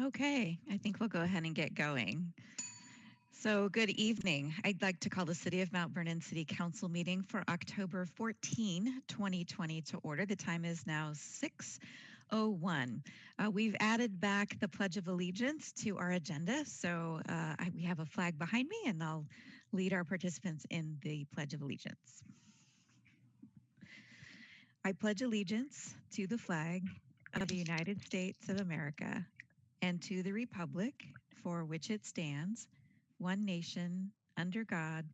Okay, I think we'll go ahead and get going. So good evening. I'd like to call the City of Mount Vernon City Council meeting for October 14, 2020 to order. The time is now 6:01. We've added back the Pledge of Allegiance to our agenda. So we have a flag behind me and I'll lead our participants in the Pledge of Allegiance. I pledge allegiance to the flag of the United States of America and to the republic for which it stands, one nation, under God,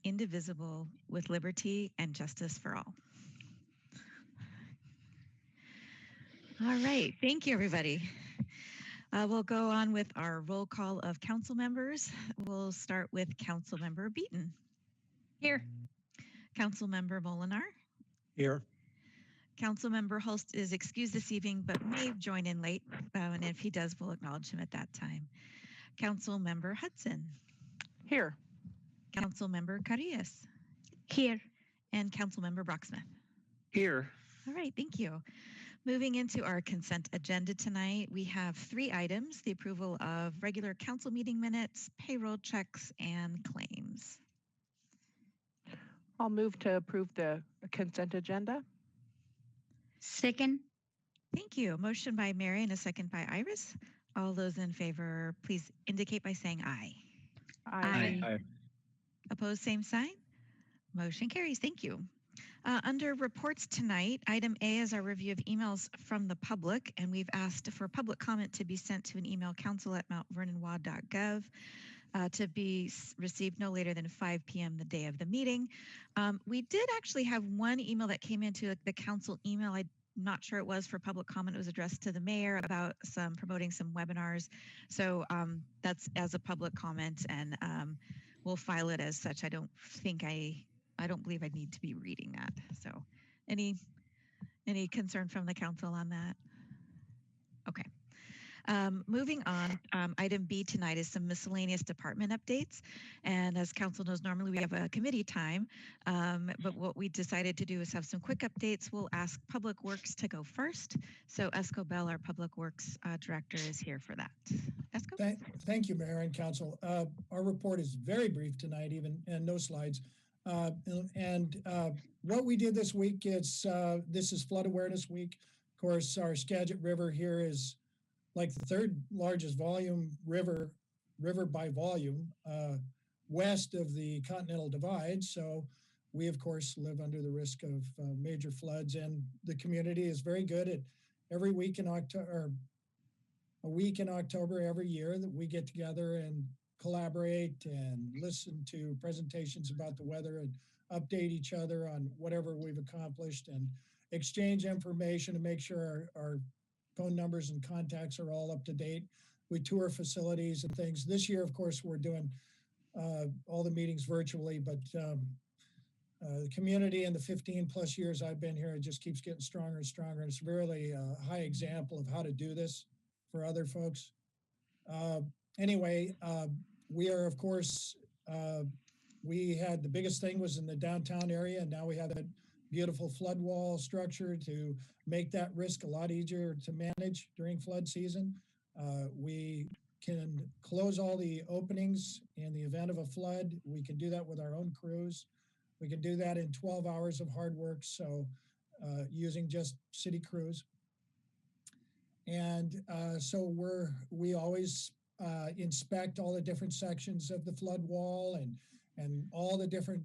indivisible, with liberty and justice for all. All right, thank you, everybody. We'll go on with our roll call of council members. We'll start with Council Member Beaton. Here. Council Member Molinar. Here. Council Member Holst is excused this evening, but may join in late. And if he does, we'll acknowledge him at that time. Council Member Hudson. Here. Council Member Carillas. Here. And Council Member Brocksmith. Here. All right, thank you. Moving into our consent agenda tonight, we have 3 items: the approval of regular council meeting minutes, payroll checks, and claims. I'll move to approve the consent agenda. Second. Thank you. Motion by Mary and a second by Iris. All those in favor, please indicate by saying aye. Aye. Opposed, same sign. Motion carries. Thank you. Under reports tonight, item A is our review of emails from the public, and we've asked for public comment to be sent to an email council@mountvernon.gov to be received no later than 5 p.m. the day of the meeting. We did actually have one email that came into the council email. I'm not sure it was for public comment. It was addressed to the mayor about promoting some webinars. So that's as a public comment, and we'll file it as such. I don't believe I need to be reading that. So any concern from the council on that? Okay. Moving on, item B tonight is some miscellaneous department updates. And as council knows, normally we have a committee time, but what we decided to do is have some quick updates. We'll ask Public Works to go first. So Esco Bell, our Public Works Director, is here for that. Esco? Thank you, Mayor and Council. Our report is very brief tonight, and no slides. What we did this week is, this is Flood Awareness Week. Of course, our Skagit River here is like the 3rd largest volume river by volume west of the Continental Divide. So we, of course, live under the risk of major floods, and the community is very good at every week in October, or a week in October every year, that we get together and collaborate and listen to presentations about the weather and update each other on whatever we've accomplished and exchange information to make sure our phone numbers and contacts are all up to date. We tour facilities and things. This year, of course, we're doing all the meetings virtually, but the community in the 15 plus years I've been here, it just keeps getting stronger and stronger. And it's really a high example of how to do this for other folks. Anyway, we are, of course, we had the biggest thing was in the downtown area, and now we have that beautiful flood wall structure to make that risk a lot easier to manage during flood season. We can close all the openings in the event of a flood. We can do that with our own crews. We can do that in 12 hours of hard work, so using just city crews. And so we always inspect all the different sections of the flood wall and all the different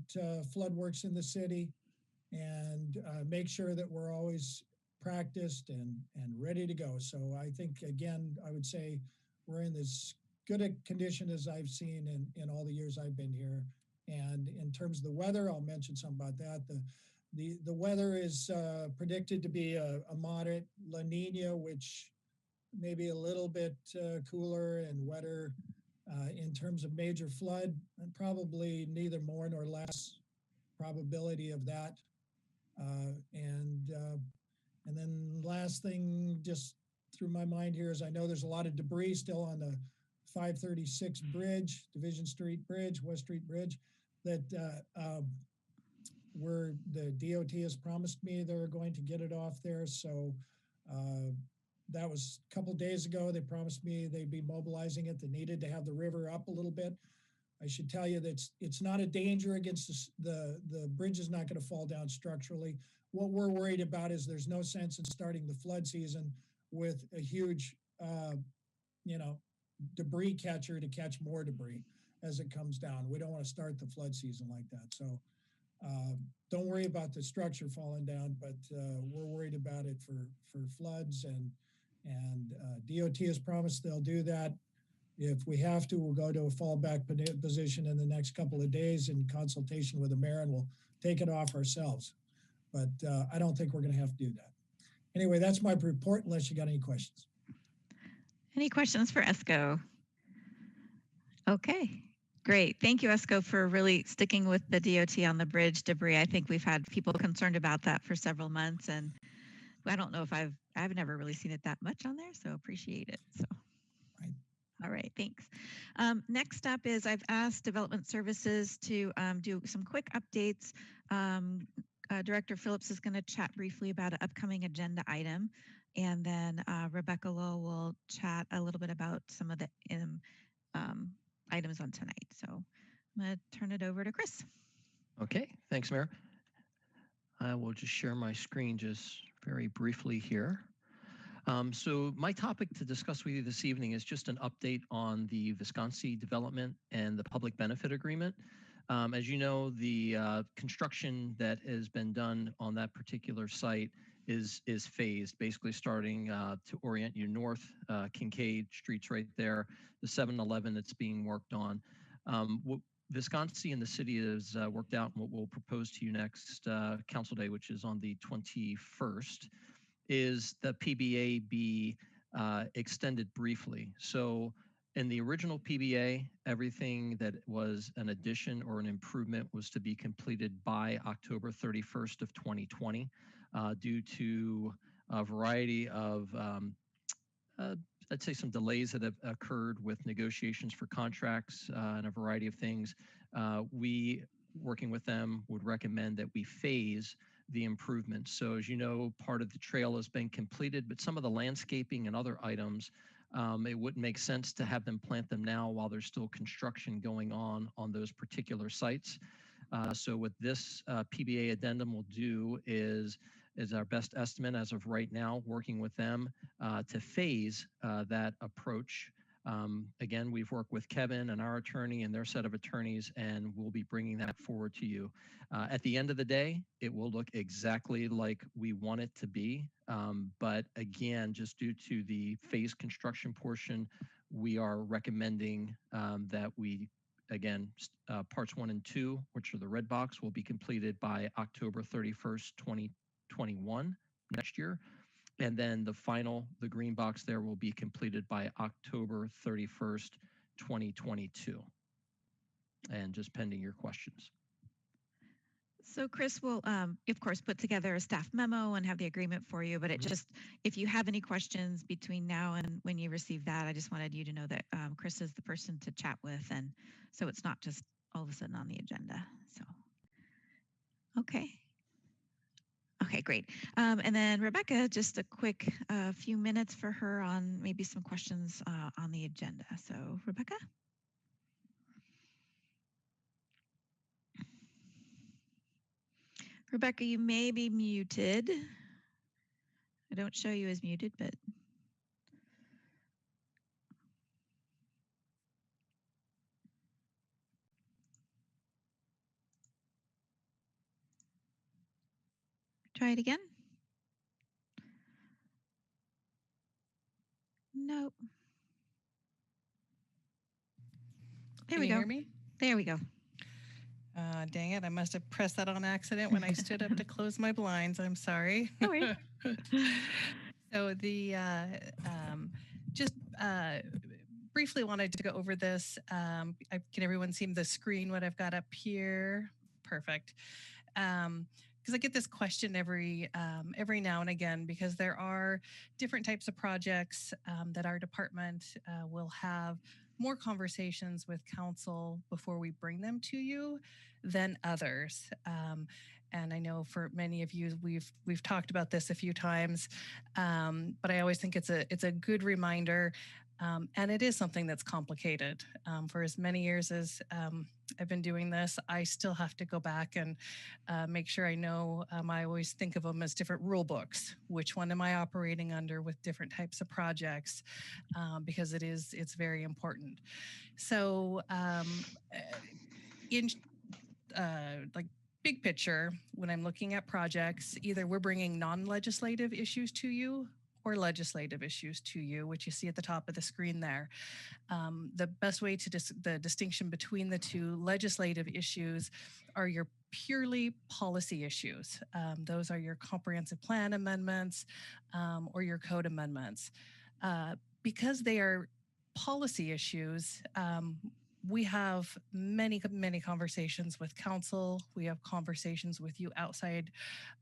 flood works in the city, and make sure that we're always practiced and ready to go. So I think, again, I would say we're in as good a condition as I've seen in all the years I've been here. And in terms of the weather, I'll mention something about that. The weather is predicted to be a moderate La Nina, which may be a little bit cooler and wetter in terms of major flood, and probably neither more nor less probability of that. And then last thing just through my mind here is I know there's a lot of debris still on the 536 bridge, Division Street Bridge, West Street Bridge, that where the DOT has promised me they're going to get it off there. So that was a couple days ago. They promised me they'd be mobilizing it. They needed to have the river up a little bit. I should tell you that it's not a danger against the bridge is not going to fall down structurally. What we're worried about is there's no sense in starting the flood season with a huge, debris catcher to catch more debris as it comes down. We don't want to start the flood season like that. So don't worry about the structure falling down, but we're worried about it for floods, and DOT has promised they'll do that. If we have to, we'll go to a fallback position in the next couple of days in consultation with the mayor, and we'll take it off ourselves. But I don't think we're going to have to do that. Anyway, that's my report, unless you got any questions. Any questions for Esco? Okay, great. Thank you, Esco, for really sticking with the DOT on the bridge debris. I think we've had people concerned about that for several months, and I don't know if I've never really seen it that much on there, so appreciate it. So. All right, thanks. Next up is I've asked Development Services to do some quick updates. Director Phillips is going to chat briefly about an upcoming agenda item, and then Rebecca Lowe will chat a little bit about some of the items on tonight. So I'm going to turn it over to Chris. Okay, thanks, Mayor. I will just share my screen just very briefly here. So my topic to discuss with you this evening is just an update on the Visconsi development and the public benefit agreement. As you know, the construction that has been done on that particular site is phased, basically starting to orient you north, Kincaid Street's right there, the 7-Eleven that's being worked on. What Visconsi and the city has worked out, and what we'll propose to you next Council Day, which is on the 21st, is the PBA be extended briefly. So in the original PBA, everything that was an addition or an improvement was to be completed by October 31st of 2020 due to a variety of, I'd say some delays that have occurred with negotiations for contracts and a variety of things. We, working with them, would recommend that we phase the improvements. So as you know, part of the trail has been completed, but some of the landscaping and other items, it wouldn't make sense to have them plant them now while there's still construction going on those particular sites. So what this PBA addendum will do is our best estimate as of right now, working with them to phase that approach. Again, we've worked with Kevin and our attorney and their set of attorneys, and we'll be bringing that forward to you. At the end of the day, it will look exactly like we want it to be. But again, just due to the phase construction portion, we are recommending that we, again, parts 1 and 2, which are the red box, will be completed by October 31st, 2021, next year. And then the green box there will be completed by October 31st, 2022. And just pending your questions. So Chris will, of course, put together a staff memo and have the agreement for you, but it just, if you have any questions between now and when you receive that, I just wanted you to know that Chris is the person to chat with, and so it's not just all of a sudden on the agenda. So, okay. Okay, great. And then Rebecca, just a quick few minutes for her on maybe some questions on the agenda. So Rebecca? Rebecca, you may be muted. I don't show you as muted, but. Try it again. Nope. There we go. Can you hear me? There we go. Dang it, I must have pressed that on accident when I stood up to close my blinds. I'm sorry. No worries. So just briefly wanted to go over this. Can everyone see the screen, what I've got up here? Perfect. Because I get this question every now and again, because there are different types of projects that our department will have more conversations with council before we bring them to you than others. And I know for many of you, we've talked about this a few times, but I always think it's a good reminder. And it is something that's complicated. For as many years as I've been doing this, I still have to go back and make sure I know. I always think of them as different rule books. Which one am I operating under with different types of projects? Because it's very important. So in like big picture, when I'm looking at projects, either we're bringing non-legislative issues to you or legislative issues to you, which you see at the top of the screen there. The best way to the distinction between the two legislative issues are your purely policy issues. Those are your comprehensive plan amendments or your code amendments. Because they are policy issues, we have many conversations with council. We have conversations with you outside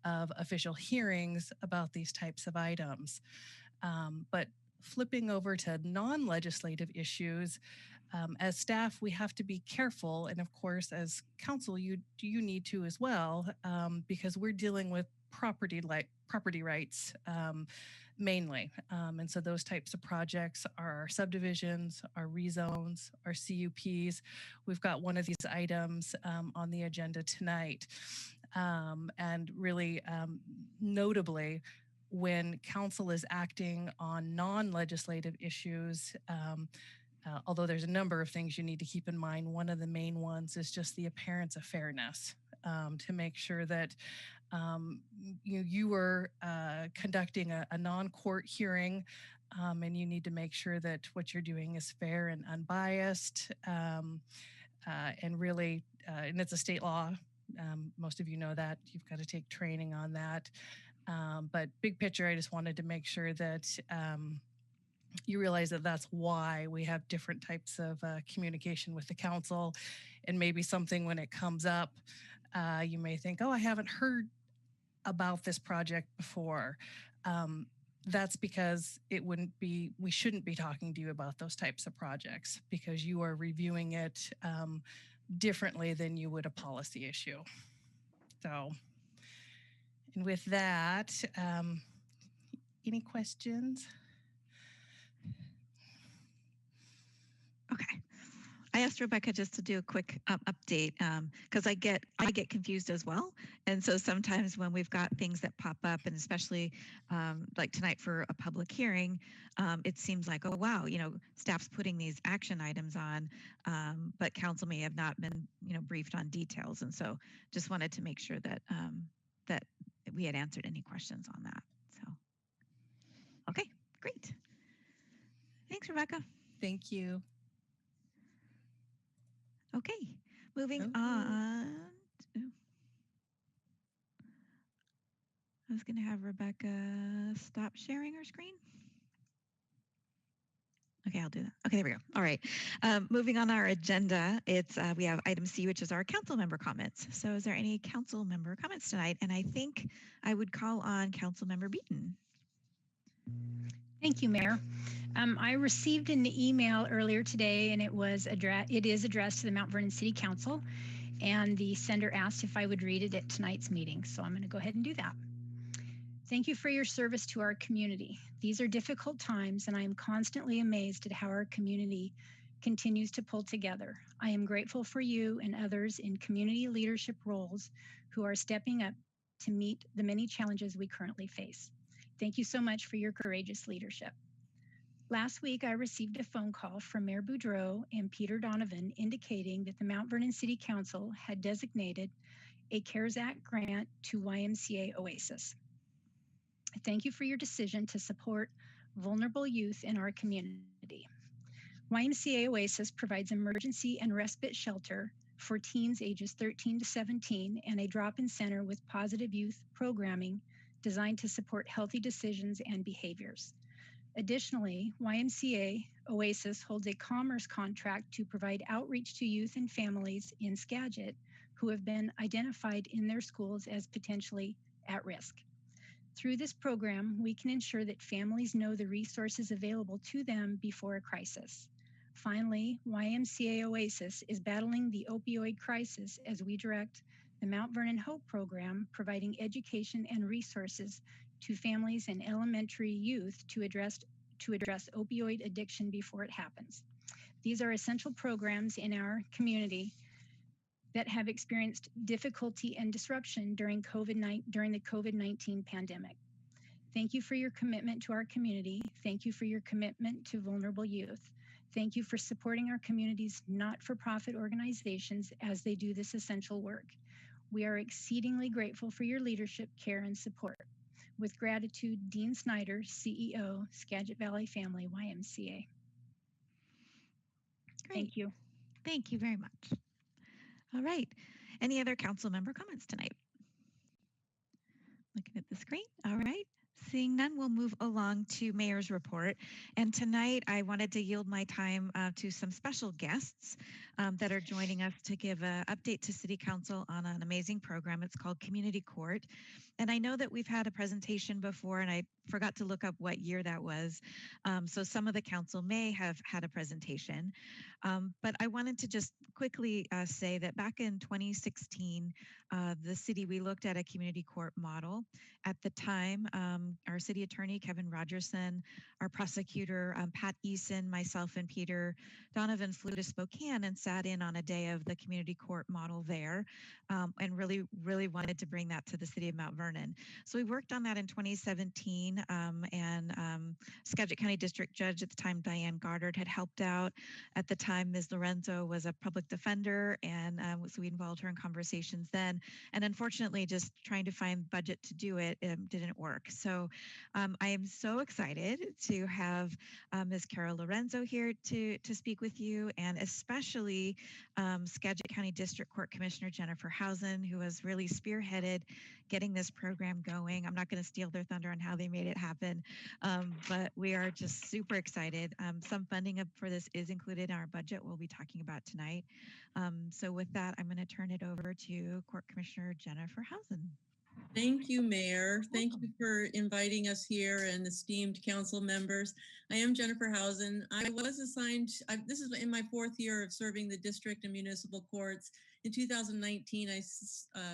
of official hearings about these types of items. But flipping over to non-legislative issues, as staff, we have to be careful. And of course, as council, you need to as well, because we're dealing with property rights mainly. And so those types of projects are our subdivisions, our rezones, our CUPs. We've got one of these items on the agenda tonight. And really notably, when council is acting on non-legislative issues, although there's a number of things you need to keep in mind, one of the main ones is just the appearance of fairness, to make sure that you are conducting a non-court hearing, and you need to make sure that what you're doing is fair and unbiased, and really, and it's a state law. Most of you know that. You've got to take training on that. But big picture, I just wanted to make sure that you realize that that's why we have different types of communication with the council. And maybe something when it comes up, you may think, oh, I haven't heard about this project before. That's because we shouldn't be talking to you about those types of projects, because you are reviewing it differently than you would a policy issue. So, and with that, any questions? Okay. I asked Rebecca just to do a quick update, because I get confused as well. And so sometimes when we've got things that pop up, and especially like tonight for a public hearing, it seems like, oh, wow, staff's putting these action items on, but council may have not been, briefed on details. And so just wanted to make sure that that we had answered any questions on that. So, okay, great. Thanks, Rebecca. Thank you. Okay, moving on. Ooh. I was going to have Rebecca stop sharing her screen. Okay, I'll do that. Okay, there we go. All right. Moving on our agenda, we have item C, which is our council member comments. So is there any council member comments tonight? And I think I would call on Council Member Beaton. Thank you, Mayor. I received an email earlier today, and it is addressed to the Mount Vernon City Council, and the sender asked if I would read it at tonight's meeting. So I'm going to go ahead and do that. Thank you for your service to our community. These are difficult times, and I am constantly amazed at how our community continues to pull together. I am grateful for you and others in community leadership roles who are stepping up to meet the many challenges we currently face. Thank you so much for your courageous leadership. Last week, I received a phone call from Mayor Boudreau and Peter Donovan indicating that the Mount Vernon City Council had designated a CARES Act grant to YMCA Oasis. Thank you for your decision to support vulnerable youth in our community. YMCA Oasis provides emergency and respite shelter for teens ages 13 to 17 and a drop-in center with positive youth programming designed to support healthy decisions and behaviors. Additionally, YMCA Oasis holds a commerce contract to provide outreach to youth and families in Skagit who have been identified in their schools as potentially at risk. Through this program, we can ensure that families know the resources available to them before a crisis. Finally, YMCA Oasis is battling the opioid crisis as we direct the Mount Vernon Hope program, providing education and resources to families and elementary youth to address opioid addiction before it happens. These are essential programs in our community that have experienced difficulty and disruption during the COVID-19 pandemic. Thank you for your commitment to our community. Thank you for your commitment to vulnerable youth. Thank you for supporting our community's not-for-profit organizations as they do this essential work. We are exceedingly grateful for your leadership, care, and support. With gratitude, Dean Snyder, CEO, Skagit Valley Family YMCA. Great. Thank you. Thank you very much. All right. Any other council member comments tonight? Looking at the screen. All right. Seeing none, we'll move along to Mayor's report. And tonight, I wanted to yield my time to some special guests that are joining us to give an update to City Council on an amazing program. It's called Community Court. And I know that we've had a presentation before, and I forgot to look up what year that was. So some of the council may have had a presentation. But I wanted to just quickly say that back in 2016, the city, we looked at a community court model. At the time, our city attorney, Kevin Rogerson, our prosecutor, Pat Eason, myself and Peter Donovan flew to Spokane and sat in on a day of the community court model there, and really wanted to bring that to the city of Mount Vernon. So we worked on that in 2017, and Skagit County District Judge at the time, Diane Goddard, had helped out. At the time, Ms. Lorenzo was a public defender, and so we involved her in conversations then. And unfortunately, just trying to find budget to do it didn't work. So I am so excited to have Ms. Carol Lorenzo here to speak with you, and especially Skagit County District Court Commissioner Jennifer Housen, who has really spearheaded getting this program going. I'm not going to steal their thunder on how they made it happen, but we are just super excited. Some funding for this is included in our budget we'll be talking about tonight. So with that, I'm going to turn it over to Court Commissioner Jennifer Housen. Thank you, Mayor. Thank you for inviting us here and esteemed council members. I am Jennifer Housen. I was assigned, this is in my 4th year of serving the district and municipal courts. In 2019, I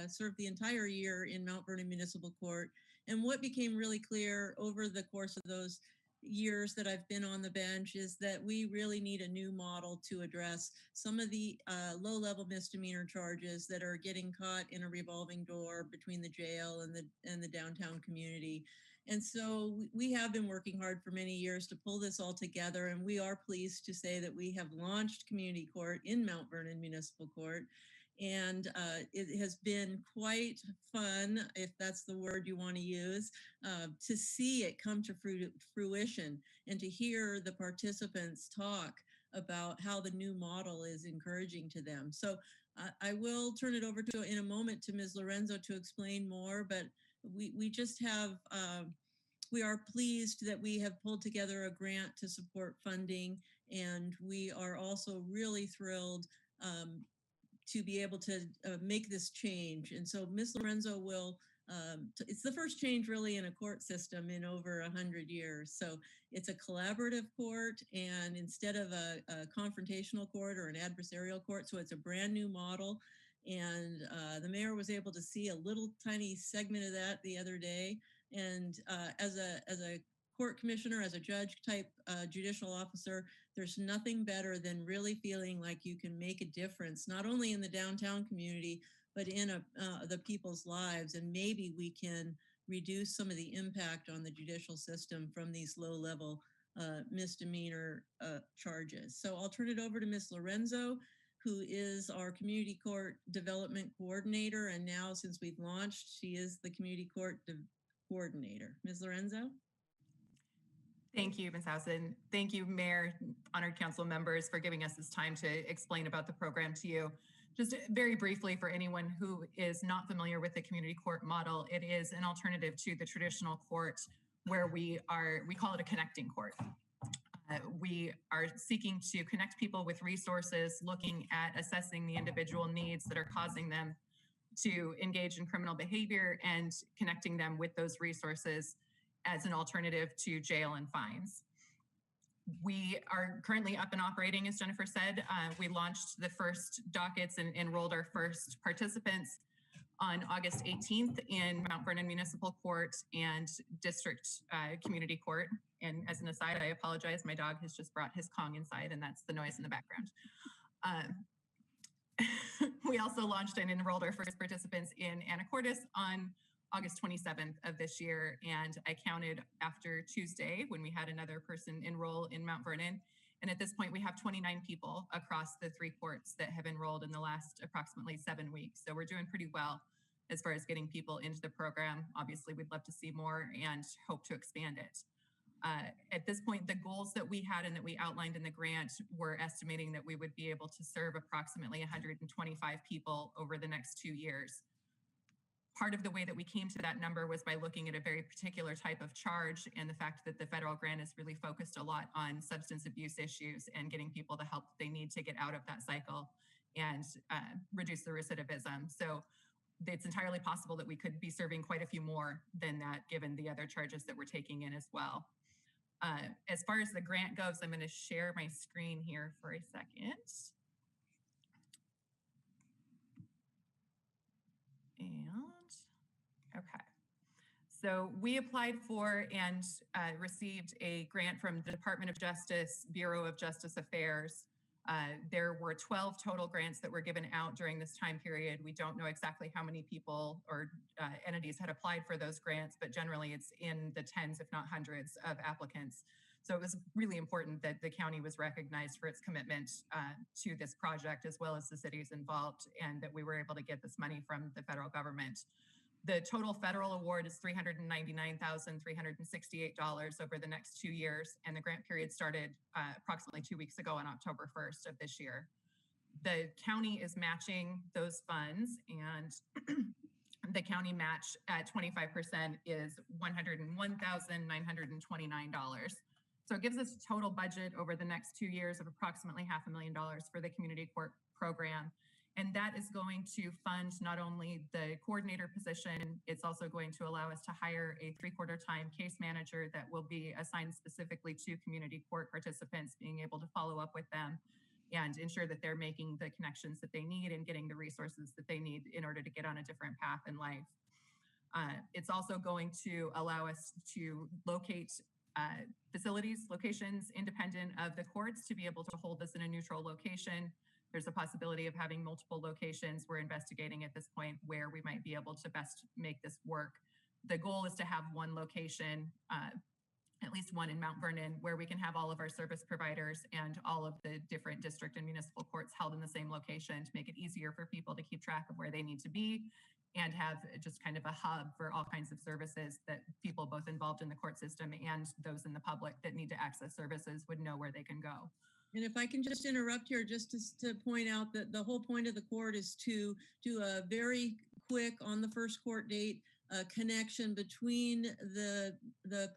served the entire year in Mount Vernon Municipal Court. And what became really clear over the course of those years that I've been on the bench is that we really need a new model to address some of the low-level misdemeanor charges that are getting caught in a revolving door between the jail and the downtown community. And so we have been working hard for many years to pull this all together, and we are pleased to say that we have launched Community Court in Mount Vernon Municipal Court. And it has been quite fun, if that's the word you want to use, to see it come to fruition and to hear the participants talk about how the new model is encouraging to them. So I will turn it over to in a moment to Ms. Lorenzo to explain more, but we just have, we are pleased that we have pulled together a grant to support funding, and we are also really thrilled to be able to make this change. And so Ms. Lorenzo will, it's the first change really in a court system in over 100 years. So it's a collaborative court, and instead of a confrontational court or an adversarial court, so it's a brand new model. And the mayor was able to see a little tiny segment of that the other day. And as a court commissioner, as a judge type judicial officer, there's nothing better than really feeling like you can make a difference, not only in the downtown community, but in the people's lives. And maybe we can reduce some of the impact on the judicial system from these low-level misdemeanor charges. So I'll turn it over to Ms. Lorenzo, who is our Community Court Development Coordinator. And now, since we've launched, she is the Community Court Coordinator. Ms. Lorenzo? Thank you, Ms. Housen. Thank you, Mayor, honored council members, for giving us this time to explain about the program to you. Just very briefly, for anyone who is not familiar with the community court model, it is an alternative to the traditional court where we call it a connecting court. We are seeking to connect people with resources, looking at assessing the individual needs that are causing them to engage in criminal behavior and connecting them with those resources as an alternative to jail and fines. We are currently up and operating, as Jennifer said. We launched the first dockets and enrolled our first participants. on August 18th in Mount Vernon Municipal Court and District Community Court. And as an aside, I apologize, my dog has just brought his Kong inside and that's the noise in the background. We also launched and enrolled our first participants in Anacortes on August 27th of this year. And I counted after Tuesday when we had another person enroll in Mount Vernon. And at this point, we have 29 people across the 3 courts that have enrolled in the last approximately 7 weeks. So we're doing pretty well as far as getting people into the program. Obviously, we'd love to see more and hope to expand it. At this point, the goals that we had and that we outlined in the grant were estimating that we would be able to serve approximately 125 people over the next 2 years. Part of the way that we came to that number was by looking at a very particular type of charge and the fact that the federal grant is really focused a lot on substance abuse issues and getting people the help they need to get out of that cycle and reduce the recidivism. So it's entirely possible that we could be serving quite a few more than that given the other charges that we're taking in as well. As far as the grant goes, I'm going to share my screen here for a second. Okay. So we applied for and received a grant from the Department of Justice, Bureau of Justice Affairs. There were 12 total grants that were given out during this time period. We don't know exactly how many people or entities had applied for those grants, but generally it's in the tens, if not hundreds, of applicants. So it was really important that the county was recognized for its commitment to this project, as well as the cities involved, and that we were able to get this money from the federal government. The total federal award is $399,368 over the next 2 years, and the grant period started approximately 2 weeks ago on October 1st of this year. The county is matching those funds, and the county match at 25% is $101,929. So it gives us a total budget over the next 2 years of approximately $500,000 for the community court program. And that is going to fund not only the coordinator position, it's also going to allow us to hire a 3/4 time case manager that will be assigned specifically to community court participants, being able to follow up with them and ensure that they're making the connections that they need and getting the resources that they need in order to get on a different path in life. It's also going to allow us to locate locations independent of the courts to be able to hold this in a neutral location. There's a possibility of having multiple locations. We're investigating at this point where we might be able to best make this work. The goal is to have one location, at least one in Mount Vernon, where we can have all of our service providers and all of the different district and municipal courts held in the same location to make it easier for people to keep track of where they need to be and have just kind of a hub for all kinds of services that people both involved in the court system and those in the public that need to access services would know where they can go. And if I can just interrupt here, just to point out that the whole point of the court is to do a very quick on the first court date connection between the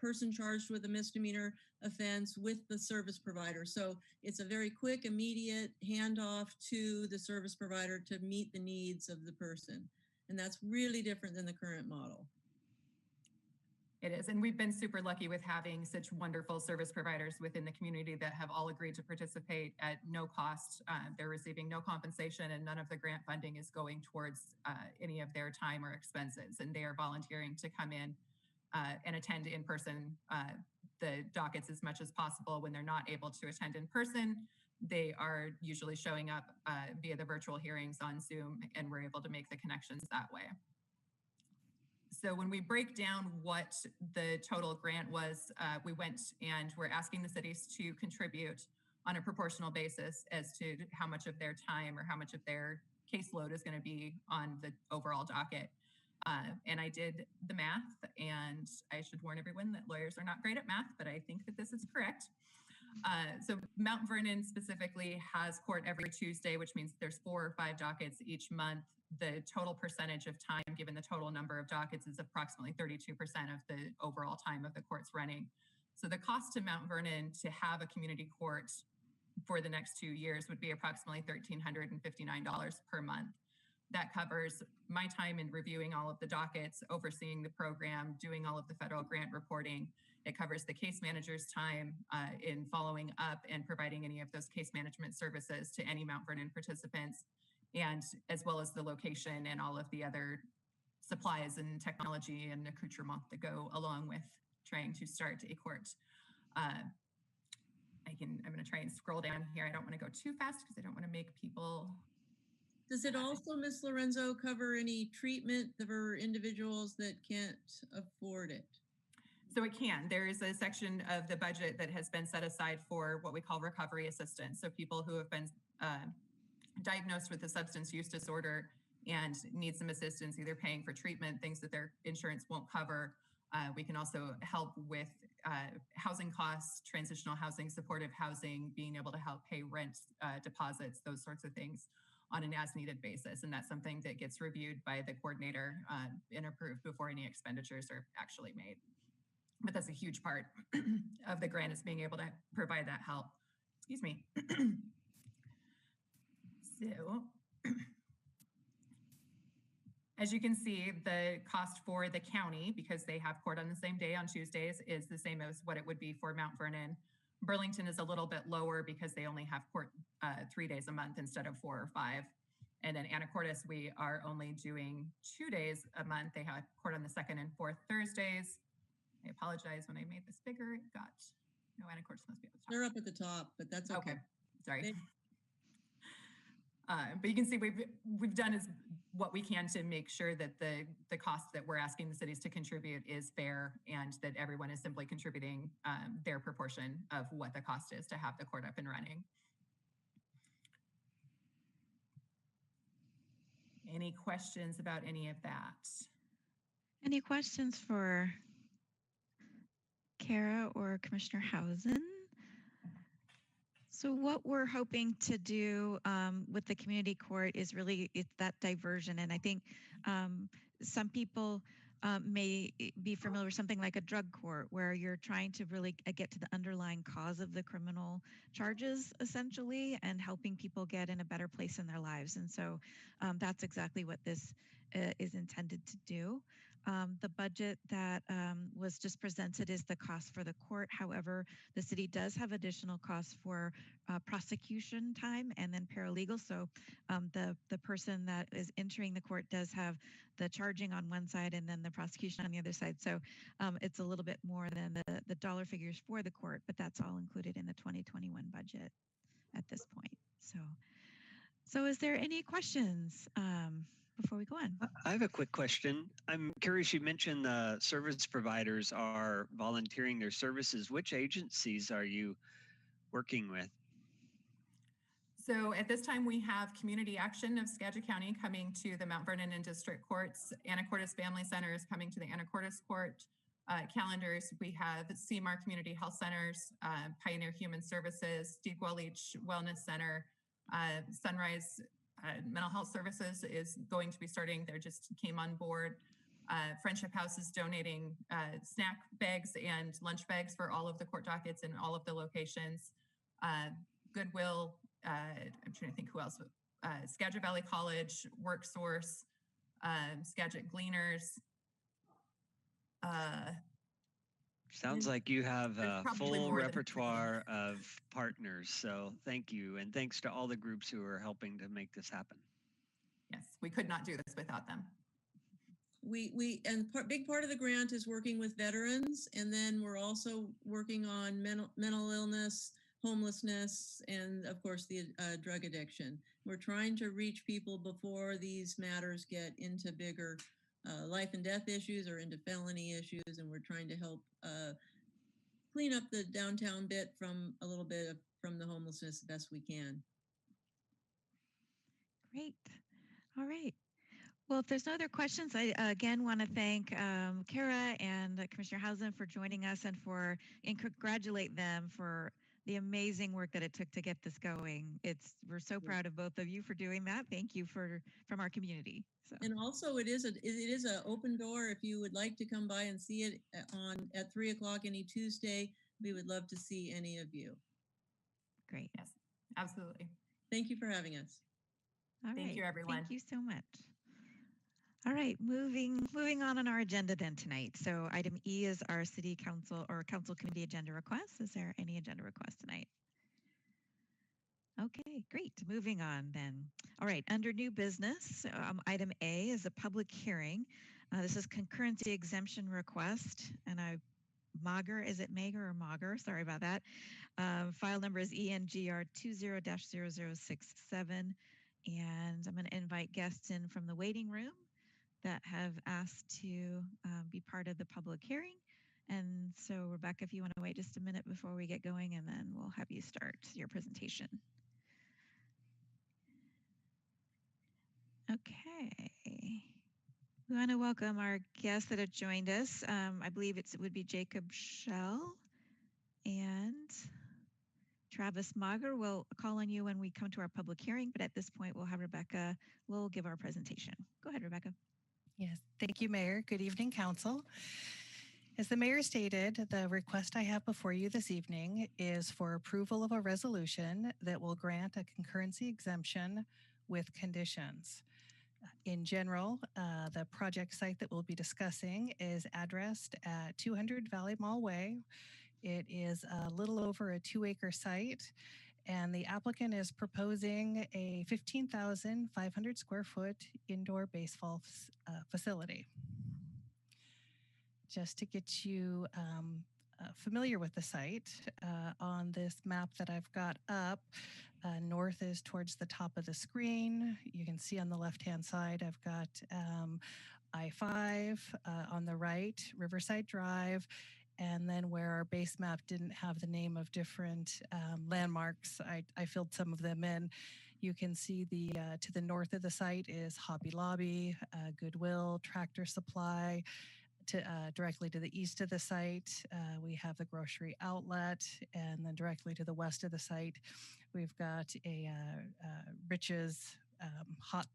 person charged with a misdemeanor offense with the service provider. So it's a very quick, immediate handoff to the service provider to meet the needs of the person. And that's really different than the current model. It is, and we've been super lucky with having such wonderful service providers within the community that have all agreed to participate at no cost. They're receiving no compensation and none of the grant funding is going towards any of their time or expenses. And they are volunteering to come in and attend in person the dockets as much as possible. When they're not able to attend in person, they are usually showing up via the virtual hearings on Zoom, and we're able to make the connections that way. So when we break down what the total grant was, we went and we're asking the cities to contribute on a proportional basis as to how much of their time or how much of their caseload is going to be on the overall docket. And I did the math, and I should warn everyone that lawyers are not great at math, but I think that this is correct. So Mount Vernon specifically has court every Tuesday, which means there's 4 or 5 dockets each month. The total percentage of time, given the total number of dockets, is approximately 32% of the overall time of the court's running. So the cost to Mount Vernon to have a community court for the next 2 years would be approximately $1,359 per month. That covers my time in reviewing all of the dockets, overseeing the program, doing all of the federal grant reporting. It covers the case manager's time in following up and providing any of those case management services to any Mount Vernon participants. and as well as the location and all of the other supplies and technology and accoutrement that go along with trying to start a court. I'm going to try and scroll down here. I don't want to go too fast because I don't want to make people. Does it also, Ms. Lorenzo, cover any treatment for individuals that can't afford it? So it can. There is a section of the budget that has been set aside for what we call recovery assistance. So people who have been diagnosed with a substance use disorder and need some assistance, either paying for treatment, things that their insurance won't cover. We can also help with housing costs, transitional housing, supportive housing, being able to help pay rent, deposits, those sorts of things on an as-needed basis. And that's something that gets reviewed by the coordinator and approved before any expenditures are actually made. But that's a huge part of the grant, is being able to provide that help. Excuse me. So, as you can see, the cost for the county, because they have court on the same day on Tuesdays, is the same as what it would be for Mount Vernon. Burlington is a little bit lower because they only have court 3 days a month instead of 4 or 5. And then Anacortes, we are only doing 2 days a month. They have court on the 2nd and 4th Thursdays. I apologize, when I made this bigger, it got, no, Anacortes must be at the top. They're up at the top, but that's okay. Sorry. But you can see we've done is what we can to make sure that the cost that we're asking the cities to contribute is fair, and that everyone is simply contributing their proportion of what the cost is to have the court up and running. Any questions about any of that? Any questions for Kara or Commissioner Housen? So what we're hoping to do with the community court is really that diversion. And I think some people may be familiar with something like a drug court, where you're trying to really get to the underlying cause of the criminal charges, essentially, and helping people get in a better place in their lives. And so that's exactly what this is intended to do. The budget that was just presented is the cost for the court. However, the city does have additional costs for prosecution time and then paralegal. So the person that is entering the court does have the charging on one side and then the prosecution on the other side. So it's a little bit more than the dollar figures for the court, but that's all included in the 2021 budget at this point. So is there any questions before we go on? I have a quick question. I'm curious, you mentioned the service providers are volunteering their services. Which agencies are you working with? So at this time, we have Community Action of Skagit County coming to the Mount Vernon and District Courts. Anacortes Family Center is coming to the Anacortes Court. Calendars, we have CMAR Community Health Centers, Pioneer Human Services, Steve Wellich Wellness Center, Sunrise Mental Health Services is going to be starting. They just came on board. Friendship House is donating snack bags and lunch bags for all of the court dockets and all of the locations. Goodwill, I'm trying to think who else. Skagit Valley College, WorkSource, Skagit Gleaners. Sounds like you have a full repertoire than of partners. So thank you. And thanks to all the groups who are helping to make this happen. Yes, we could not do this without them. Big part of the grant is working with veterans. And then we're also working on mental illness, homelessness, and of course the drug addiction. We're trying to reach people before these matters get into bigger life and death issues or into felony issues, and we're trying to help clean up the downtown bit from a little bit from the homelessness the best we can. Great. All right. Well, if there's no other questions, I again want to thank Kara and Commissioner Housen for joining us and congratulate them for the amazing work that it took to get this going. We're so proud of both of you for doing that. Thank you from our community. So. And also, it is an open door. If you would like to come by and see it at 3 o'clock any Tuesday, we would love to see any of you. Great. Yes, absolutely. Thank you for having us. All Thank you, everyone. Thank you so much. All right, moving on our agenda then tonight. So item E is our city council or council committee agenda requests. Is there any agenda requests tonight? Okay, great. Moving on then. All right, under new business, item A is a public hearing. This is concurrency exemption request, and Mager, is it Mager or Mager? Sorry about that. File number is ENGR 20-0067. And I'm going to invite guests in from the waiting room that have asked to be part of the public hearing. And so, Rebecca, if you want to wait just a minute before we get going, and then we'll have you start your presentation. Okay. We want to welcome our guests that have joined us. I believe it would be Jacob Schell and Travis Mager. We'll call on you when we come to our public hearing, but at this point, we'll have Rebecca Will give our presentation. Go ahead, Rebecca. Yes, thank you, Mayor. Good evening, Council. As the Mayor stated, the request I have before you this evening is for approval of a resolution that will grant a concurrency exemption with conditions. In general, the project site that we'll be discussing is addressed at 200 Valley Mall Way. It is a little over a 2-acre site, and the applicant is proposing a 15,500 square foot indoor baseball facility. Just to get you familiar with the site, on this map that I've got up, north is towards the top of the screen. You can see on the left-hand side, I've got I-5, on the right, Riverside Drive, and then where our base map didn't have the name of different landmarks, I filled some of them in. You can see the to the north of the site is Hobby Lobby, Goodwill, Tractor Supply. Directly to the east of the site, we have the grocery outlet, and then directly to the west of the site, we've got a Rich's hot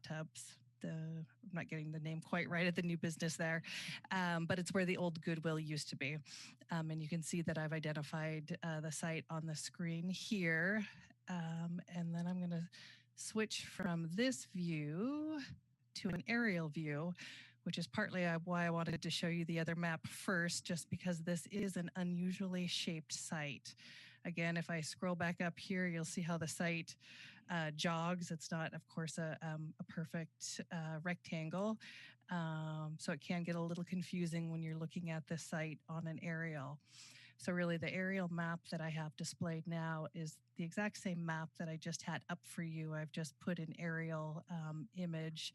tubs. I'm not getting the name quite right at the new business there, but it's where the old Goodwill used to be. And you can see that I've identified the site on the screen here. And then I'm going to switch from this view to an aerial view, which is partly why I wanted to show you the other map first, just because this is an unusually shaped site. Again, if I scroll back up here, you'll see how the site jogs. It's not, of course, a perfect rectangle, so it can get a little confusing when you're looking at this site on an aerial. So really the aerial map that I have displayed now is the exact same map that I just had up for you. I've just put an aerial image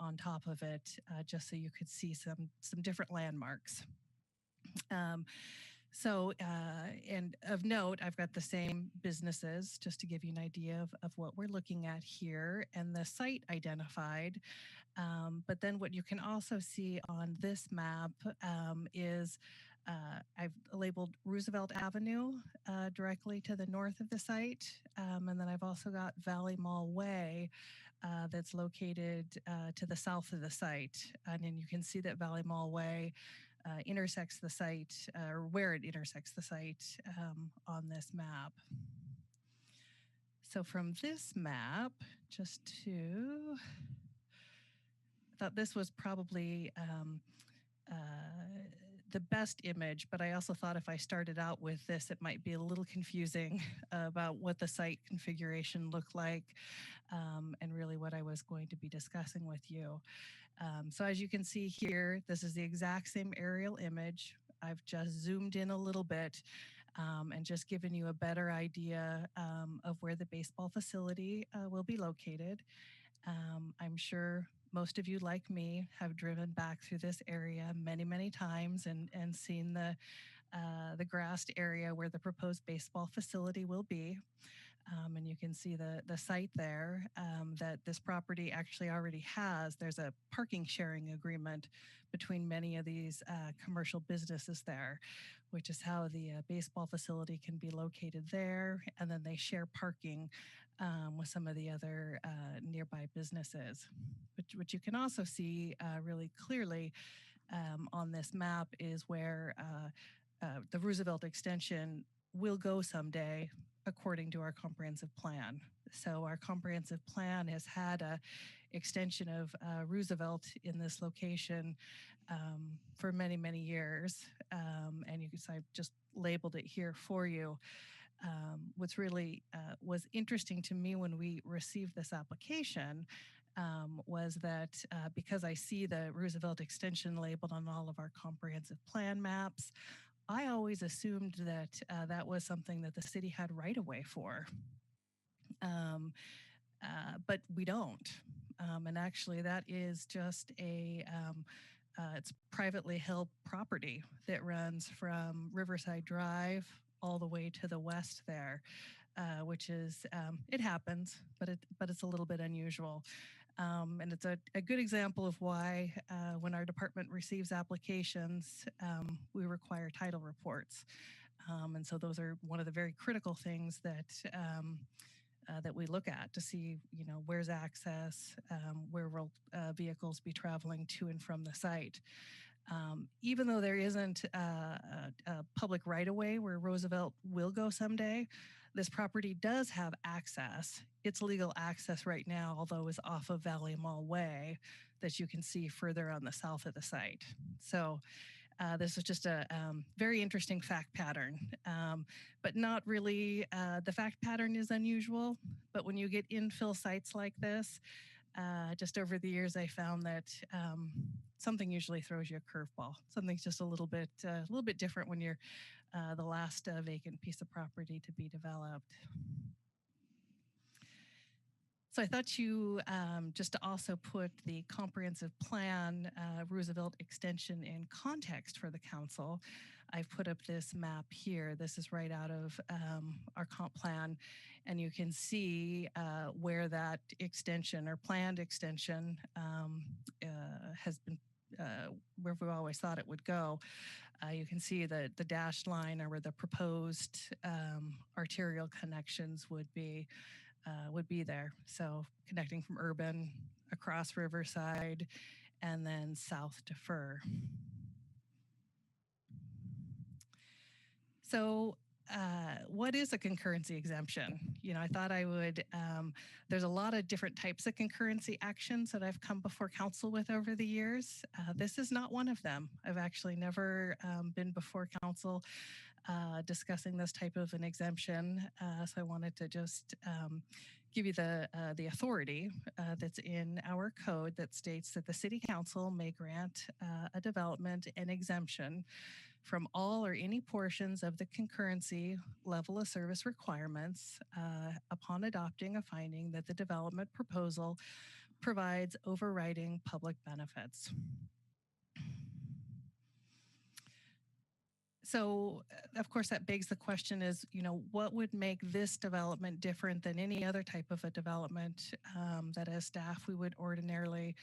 on top of it, just so you could see some different landmarks. And of note, I've got the same businesses, just to give you an idea of what we're looking at here, and the site identified. But then what you can also see on this map is I've labeled Roosevelt Avenue directly to the north of the site. And then I've also got Valley Mall Way that's located to the south of the site. And then you can see that Valley Mall Way intersects the site, or where it intersects the site on this map. So from this map, I thought this was probably the best image, but I also thought if I started out with this, it might be a little confusing about what the site configuration looked like, and really what I was going to be discussing with you. So as you can see here, this is the exact same aerial image. I've just zoomed in a little bit and just given you a better idea of where the baseball facility will be located. I'm sure most of you, like me, have driven back through this area many, many times and seen the grassed area where the proposed baseball facility will be. And you can see the site there that this property actually already has. There's a parking sharing agreement between many of these commercial businesses there, which is how the baseball facility can be located there. And then they share parking with some of the other nearby businesses. Which you can also see really clearly on this map is where the Roosevelt extension will go someday, according to our comprehensive plan. So our comprehensive plan has had a extension of Roosevelt in this location for many, many years. And you can see I've just labeled it here for you. what's really was interesting to me when we received this application was that because I see the Roosevelt extension labeled on all of our comprehensive plan maps, I always assumed that that was something that the city had right of way for. But we don't. And actually that is just it's privately held property that runs from Riverside Drive all the way to the west there, which is, it happens, but it's a little bit unusual. And it's a good example of why when our department receives applications, we require title reports. And so those are one of the very critical things that that we look at to see, where's access, where will vehicles be traveling to and from the site. Even though there isn't a public right-of-way where Roosevelt will go someday, this property does have access. Its legal access right now, although, is off of Valley Mall Way that you can see further on the south of the site. So this is just a very interesting fact pattern, but not really, the fact pattern is unusual, but when you get infill sites like this, just over the years, I found that something usually throws you a curveball. Something's just a little bit different when you're the last vacant piece of property to be developed. So I thought you, just to also put the comprehensive plan Roosevelt extension in context for the council, I've put up this map here. This is right out of our comp plan, and you can see where that extension or planned extension has been, where we always thought it would go. You can see the dashed line or where the proposed arterial connections would be there. So connecting from urban across Riverside and then south to Fur. So what is a concurrency exemption? I thought I would, there's a lot of different types of concurrency actions that I've come before council with over the years. This is not one of them. I've actually never been before council discussing this type of an exemption. So I wanted to just give you the authority that's in our code that states that the city council may grant a development an exemption from all or any portions of the concurrency level of service requirements upon adopting a finding that the development proposal provides overriding public benefits. So, of course, that begs the question is, what would make this development different than any other type of a development that as staff we would ordinarily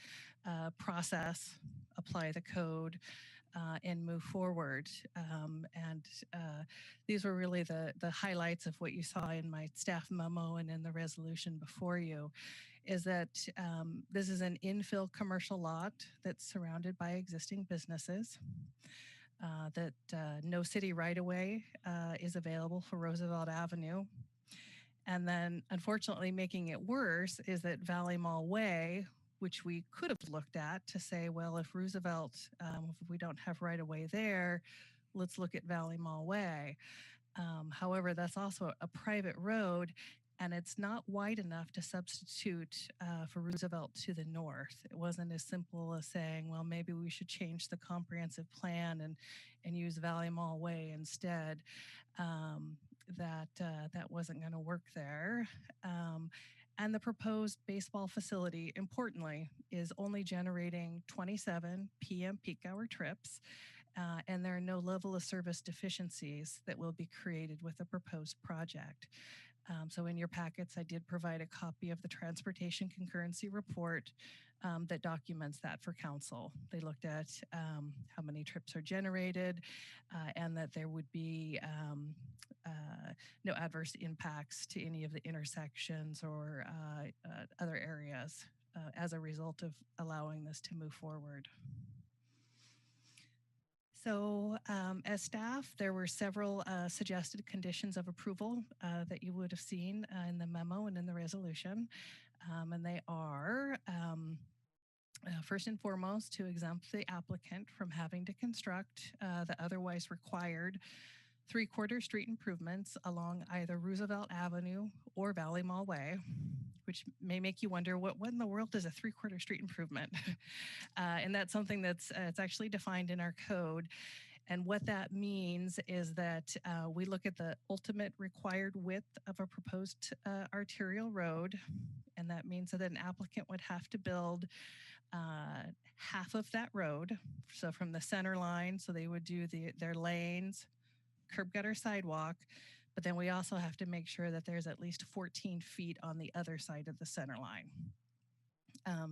process, apply the code, and move forward. These were really the highlights of what you saw in my staff memo and in the resolution before you, is that this is an infill commercial lot that's surrounded by existing businesses. That no city right-of-way is available for Roosevelt Avenue. And then, unfortunately, making it worse is that Valley Mall Way, which we could have looked at to say, well, if Roosevelt, if we don't have right-of-way there, let's look at Valley Mall Way. However, that's also a private road, and it's not wide enough to substitute for Roosevelt to the north. It wasn't as simple as saying, well, maybe we should change the comprehensive plan and use Valley Mall Way instead. That wasn't going to work there. And the proposed baseball facility, importantly, is only generating 27 p.m. peak hour trips, and there are no level of service deficiencies that will be created with the proposed project. So in your packets, I did provide a copy of the transportation concurrency report that documents that for council. They looked at how many trips are generated and that there would be no adverse impacts to any of the intersections or other areas as a result of allowing this to move forward. So as staff, there were several suggested conditions of approval that you would have seen in the memo and in the resolution. And they are, first and foremost, to exempt the applicant from having to construct the otherwise required three-quarter street improvements along either Roosevelt Avenue or Valley Mall Way, which may make you wonder, what in the world is a three-quarter street improvement? And that's something that's it's actually defined in our code. And what that means is that we look at the ultimate required width of a proposed arterial road, and that means that an applicant would have to build half of that road. So from the center line, so they would do their lanes, curb gutter, sidewalk, but then we also have to make sure that there's at least 14 feet on the other side of the center line.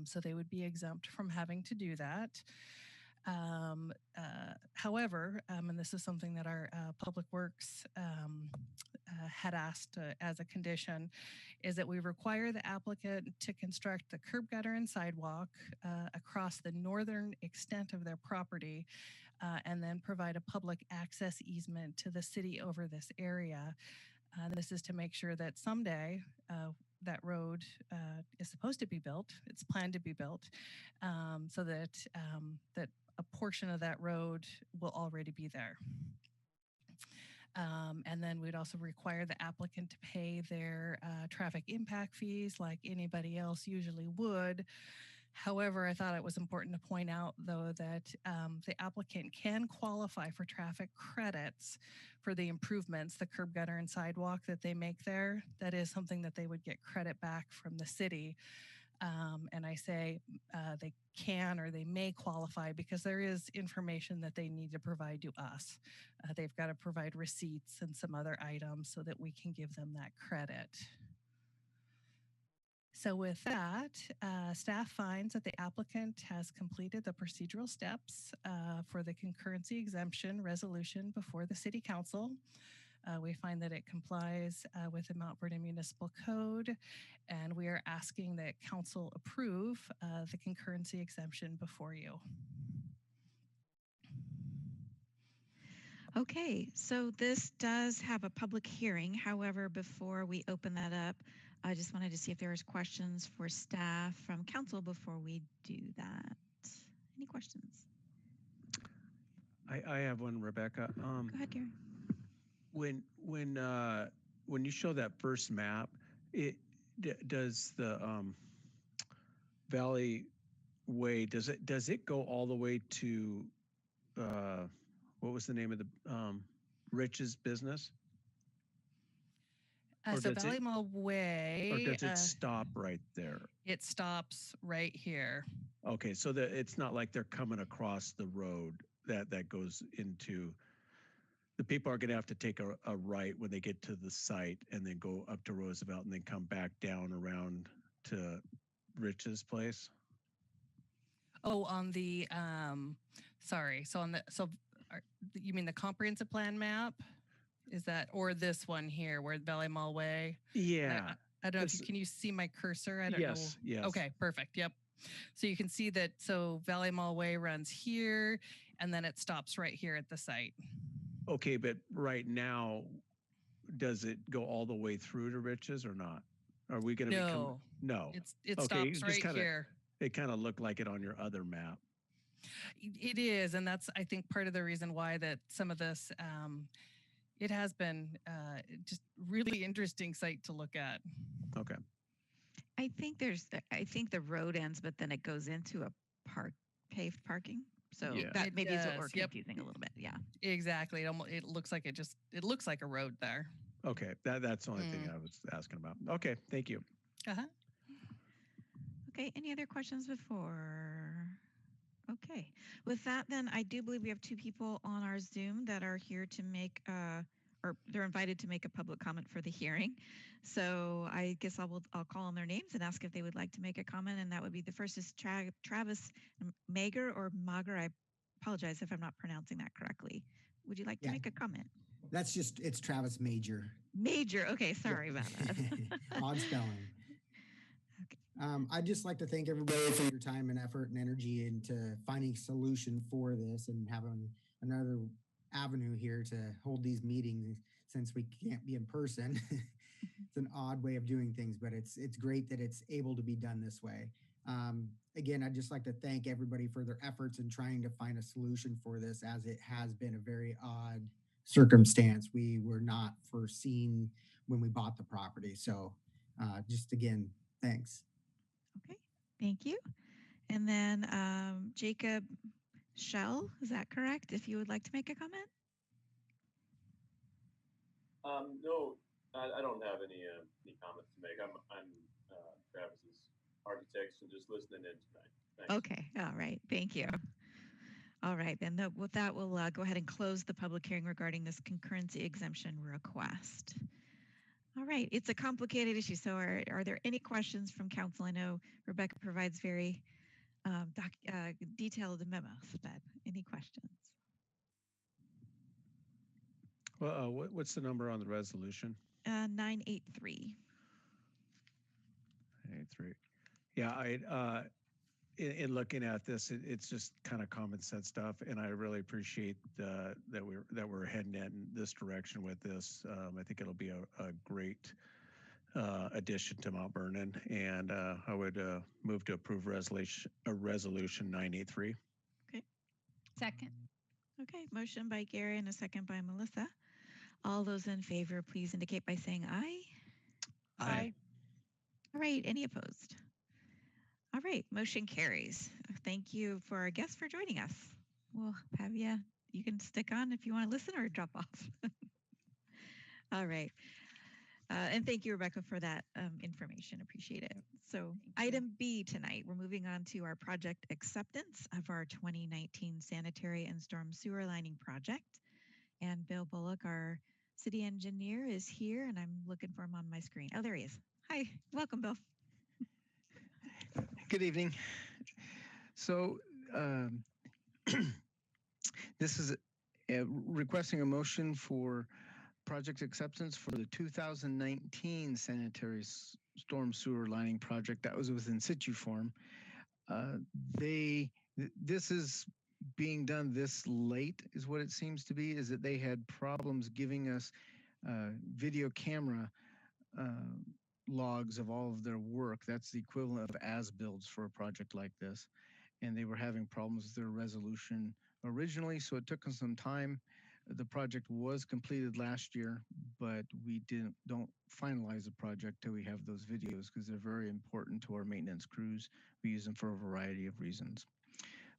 So they would be exempt from having to do that. However, and this is something that our Public Works had asked as a condition, is that we require the applicant to construct the curb gutter and sidewalk across the northern extent of their property, and then provide a public access easement to the city over this area. This is to make sure that someday that road is supposed to be built. It's planned to be built, so that that a portion of that road will already be there. And then we'd also require the applicant to pay their traffic impact fees like anybody else usually would. However, I thought it was important to point out, though, that the applicant can qualify for traffic credits for the improvements, the curb gutter and sidewalk that they make there. That is something that they would get credit back from the city. And I say they can or they may qualify because there is information that they need to provide to us. They've got to provide receipts and some other items so that we can give them that credit. So with that, staff finds that the applicant has completed the procedural steps for the concurrency exemption resolution before the City Council. We find that it complies with the Mount Vernon Municipal Code, and we are asking that Council approve the concurrency exemption before you. Okay, so this does have a public hearing. However, before we open that up, I just wanted to see if there was questions for staff from council before we do that. Any questions? I have one, Rebecca. Go ahead, Gary. When you show that first map, does the Valley Way, does it go all the way to what was the name of the Rich's business? So Valley Mall Way. Or does it stop right there? It stops right here. Okay, so that it's not like they're coming across the road that goes into. The people are going to have to take a right when they get to the site and then go up to Roosevelt and then come back down around to Rich's place. Oh, on the sorry. So you mean the comprehensive plan map? Is that, or this one here where Valley Mall Way? Yeah. I don't know. Can you see my cursor? I don't know. Yes. Okay, perfect. Yep. So you can see that. So Valley Mall Way runs here, and then it stops right here at the site. Okay, but right now, does it go all the way through to Rich's or not? Are we going to become? No. It stops right here. It kind of looked like it on your other map. It is, and that's, I think, part of the reason why that some of this. It has been just really interesting site to look at. Okay. I think the road ends, but then it goes into a paved parking. So that maybe is what we're confusing a little bit. Yeah. Exactly. It looks like it looks like a road there. Okay. That's the only thing I was asking about. Okay. Thank you. Okay. Any other questions before? Okay. With that, then I do believe we have two people on our Zoom that are here to make, or they're invited to make a public comment for the hearing. So I guess I'll call on their names and ask if they would like to make a comment. And that would be the first is Travis Mager or Mager. I apologize if I'm not pronouncing that correctly. Would you like to make a comment? It's Travis Major. Major. Okay. Sorry about that. Odd spelling. I'd just like to thank everybody for your time and effort and energy into finding a solution for this and having another avenue here to hold these meetings since we can't be in person. It's an odd way of doing things, but it's great that it's able to be done this way. Again, I'd just like to thank everybody for their efforts in trying to find a solution for this, as it has been a very odd circumstance we were not foreseen when we bought the property. So just again, thanks. Okay, thank you. And then Jacob Shell, is that correct? If you would like to make a comment? No, I don't have any comments to make. I'm Travis's architect and just listening in tonight. Thanks. Okay, all right, thank you. All right, then with that, we'll go ahead and close the public hearing regarding this concurrency exemption request. All right, it's a complicated issue. So are there any questions from council? I know Rebecca provides very detailed memos, but any questions? Well, what's the number on the resolution? 983. 983. Yeah, in looking at this, it's just kind of common sense stuff, and I really appreciate that we're heading in this direction with this. I think it'll be a great addition to Mount Vernon, and I would move to approve resolution 983. Okay. Second. Okay, motion by Gary and a second by Melissa. All those in favor, please indicate by saying aye. Aye. All right, any opposed? All right, motion carries. Thank you for our guests for joining us. We'll have you can stick on if you want to listen or drop off. All right. And thank you, Rebecca, for that information. Appreciate it. So item B tonight, we're moving on to our project acceptance of our 2019 sanitary and storm sewer lining project. And Bill Bullock, our city engineer, is here, and I'm looking for him on my screen. Oh, there he is. Hi, welcome, Bill. Good evening. So this is requesting a motion for project acceptance for the 2019 sanitary storm sewer lining project that was within situ form. This is being done this late is what it seems to be, is that they had problems giving us video camera logs of all of their work. That's the equivalent of as-builds for a project like this. And they were having problems with their resolution originally, so it took us some time. The project was completed last year, but we don't finalize the project till we have those videos because they're very important to our maintenance crews. We use them for a variety of reasons.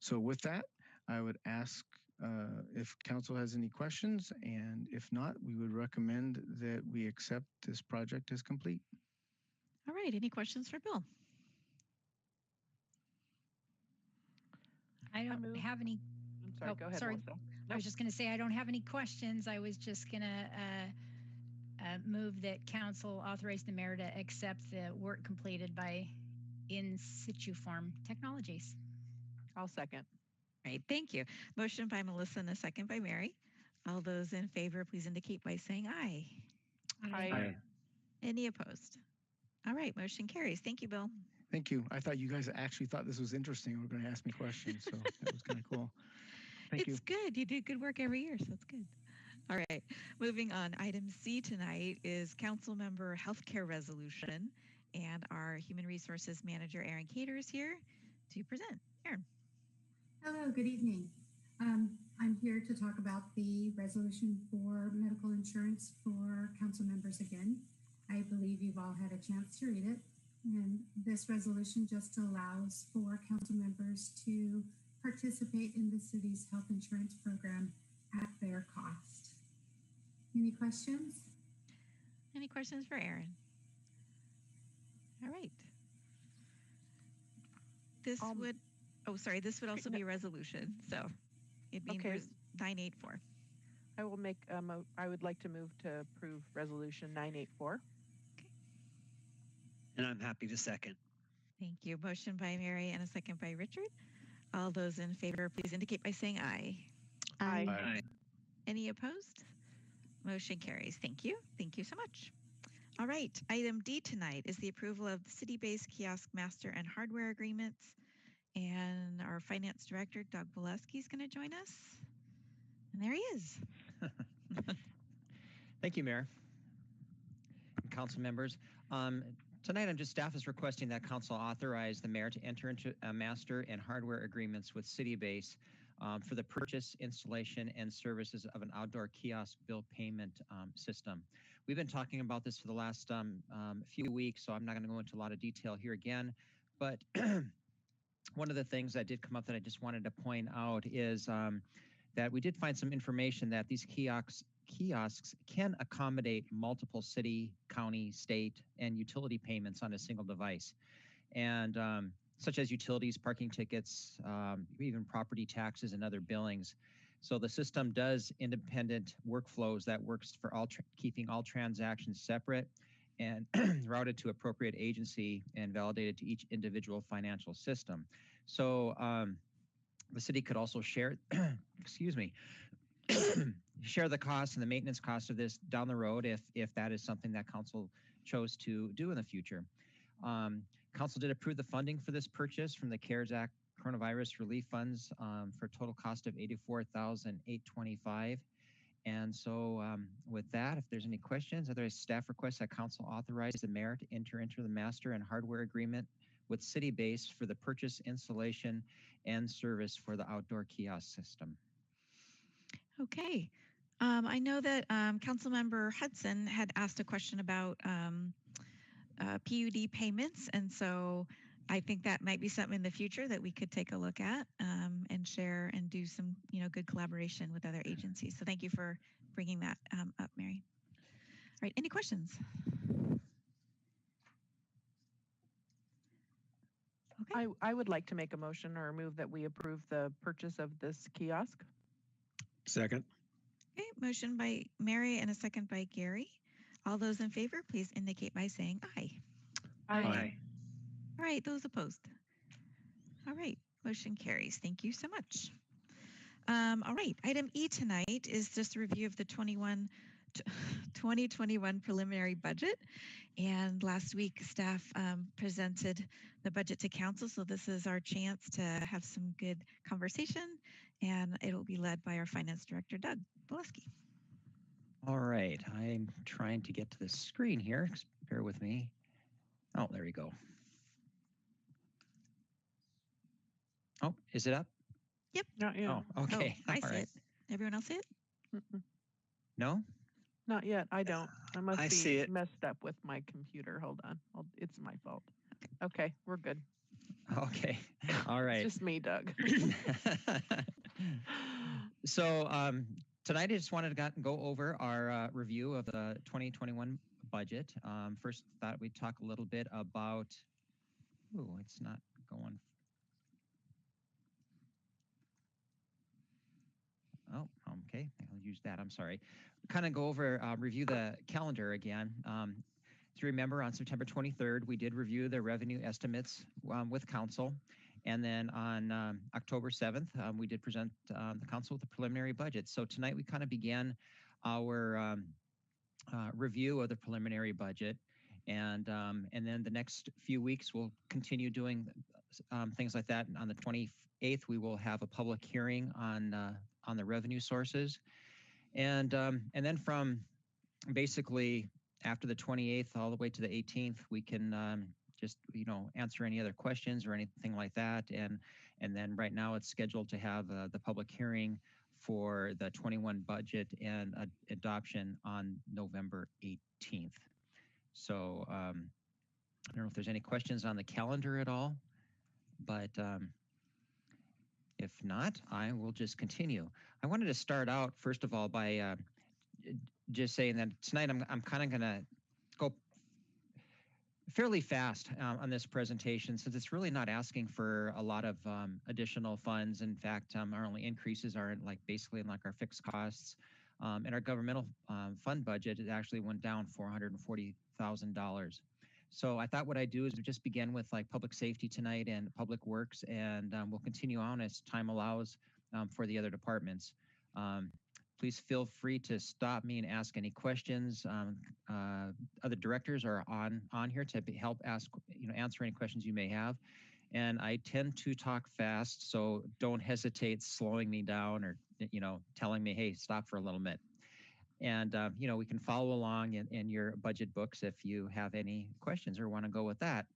So with that, I would ask if council has any questions, and if not, we would recommend that we accept this project as complete. All right, any questions for Bill? I don't have any. I'm sorry, go ahead, sorry. Melissa. I was just going to say I don't have any questions. I was just going to move that council authorize the mayor to accept the work completed by in situ form technologies. I'll second. Right, thank you. Motion by Melissa and a second by Mary. All those in favor, please indicate by saying aye. Aye. Any opposed? All right, motion carries. Thank you, Bill. Thank you. I thought you guys actually thought this was interesting and were going to ask me questions, so that was kind of cool. Thank you. It's good. You do good work every year, so it's good. All right, moving on. Item C tonight is council member healthcare resolution, and our human resources manager, Erin Cater, is here to present. Erin. Hello, good evening. I'm here to talk about the resolution for medical insurance for council members again. I believe you've all had a chance to read it. And this resolution just allows for council members to participate in the city's health insurance program at their cost. Any questions? Any questions for Erin? All right. This would, this would also be a resolution. So it means 984. I will make I would like to move to approve resolution 984. And I'm happy to second. Thank you. Motion by Mary and a second by Richard. All those in favor, please indicate by saying aye. Aye. Aye. Any opposed? Motion carries. Thank you. Thank you so much. All right. Item D tonight is the approval of the CityBase Kiosk Master and Hardware Agreements. And our Finance Director, Doug Bolesky, is going to join us. And there he is. Thank you, Mayor and council members. Tonight, staff is requesting that council authorize the mayor to enter into a master and hardware agreements with CityBase for the purchase, installation, and services of an outdoor kiosk bill payment system. We've been talking about this for the last few weeks, so I'm not going to go into a lot of detail here again. But one of the things that did come up that I just wanted to point out is that we did find some information that these kiosks can accommodate multiple city, county, state, and utility payments on a single device, and such as utilities, parking tickets, even property taxes and other billings. So the system does independent workflows that works for keeping all transactions separate and routed to appropriate agency and validated to each individual financial system. So the city could also share, excuse me, share the cost and the maintenance cost of this down the road if that is something that council chose to do in the future. Council did approve the funding for this purchase from the CARES Act coronavirus relief funds for a total cost of $84,825. And so with that, if there's any questions, otherwise staff requests that council authorize the mayor to enter into the master and hardware agreement with CityBase for the purchase, installation, and service for the outdoor kiosk system. Okay. I know that Councilmember Hudson had asked a question about PUD payments, and so I think that might be something in the future that we could take a look at and share and do some, good collaboration with other agencies. So thank you for bringing that up, Mary. All right, any questions? Okay. I would like to make a motion or move that we approve the purchase of this kiosk. Second. Okay, motion by Mary and a second by Gary. All those in favor, please indicate by saying aye. Aye. All right, those opposed. All right, motion carries. Thank you so much. All right, item E tonight is just a review of the 2021 preliminary budget. And last week, staff presented the budget to council. So this is our chance to have some good conversation, and it will be led by our finance director, Doug Boleski. All right, I'm trying to get to the screen here. Bear with me. Oh, there we go. Oh, is it up? Yep. Not yet. Oh, okay. Oh, I All see right. it. Everyone else see it? No? Not yet. I don't. I must I be see it. messed up with my computer. Hold on. It's my fault. Okay, we're good. Okay. All right. It's just me, Doug. So tonight I just wanted to go over our review of the 2021 budget. First, thought we'd talk a little bit about. Ooh, it's not going. Oh, okay. I'll use that. I'm sorry. Kind of go over, review the calendar again. To remember, on September 23rd, we did review the revenue estimates with council. And then on October 7th, we did present the council with the preliminary budget. So tonight we kind of began our review of the preliminary budget. And then the next few weeks, we'll continue doing things like that. And on the 28th, we will have a public hearing on the revenue sources. And then from basically after the 28th all the way to the 18th, we can just answer any other questions or anything like that. And then right now it's scheduled to have the public hearing for the 21 budget and adoption on November 18th. So I don't know if there's any questions on the calendar at all, but if not, I will just continue. I wanted to start out first of all by just saying that tonight I'm kind of going to go fairly fast on this presentation, since it's really not asking for a lot of additional funds. In fact, our only increases are basically in our fixed costs, and our governmental fund budget, it actually went down $440,000. So I thought what I'd do is just begin with public safety tonight and public works, and we'll continue on as time allows for the other departments. Please feel free to stop me and ask any questions. Other directors are on here to help answer any questions you may have. And I tend to talk fast, so don't hesitate slowing me down or telling me, hey, stop for a little bit. And we can follow along in your budget books if you have any questions or want to go with that.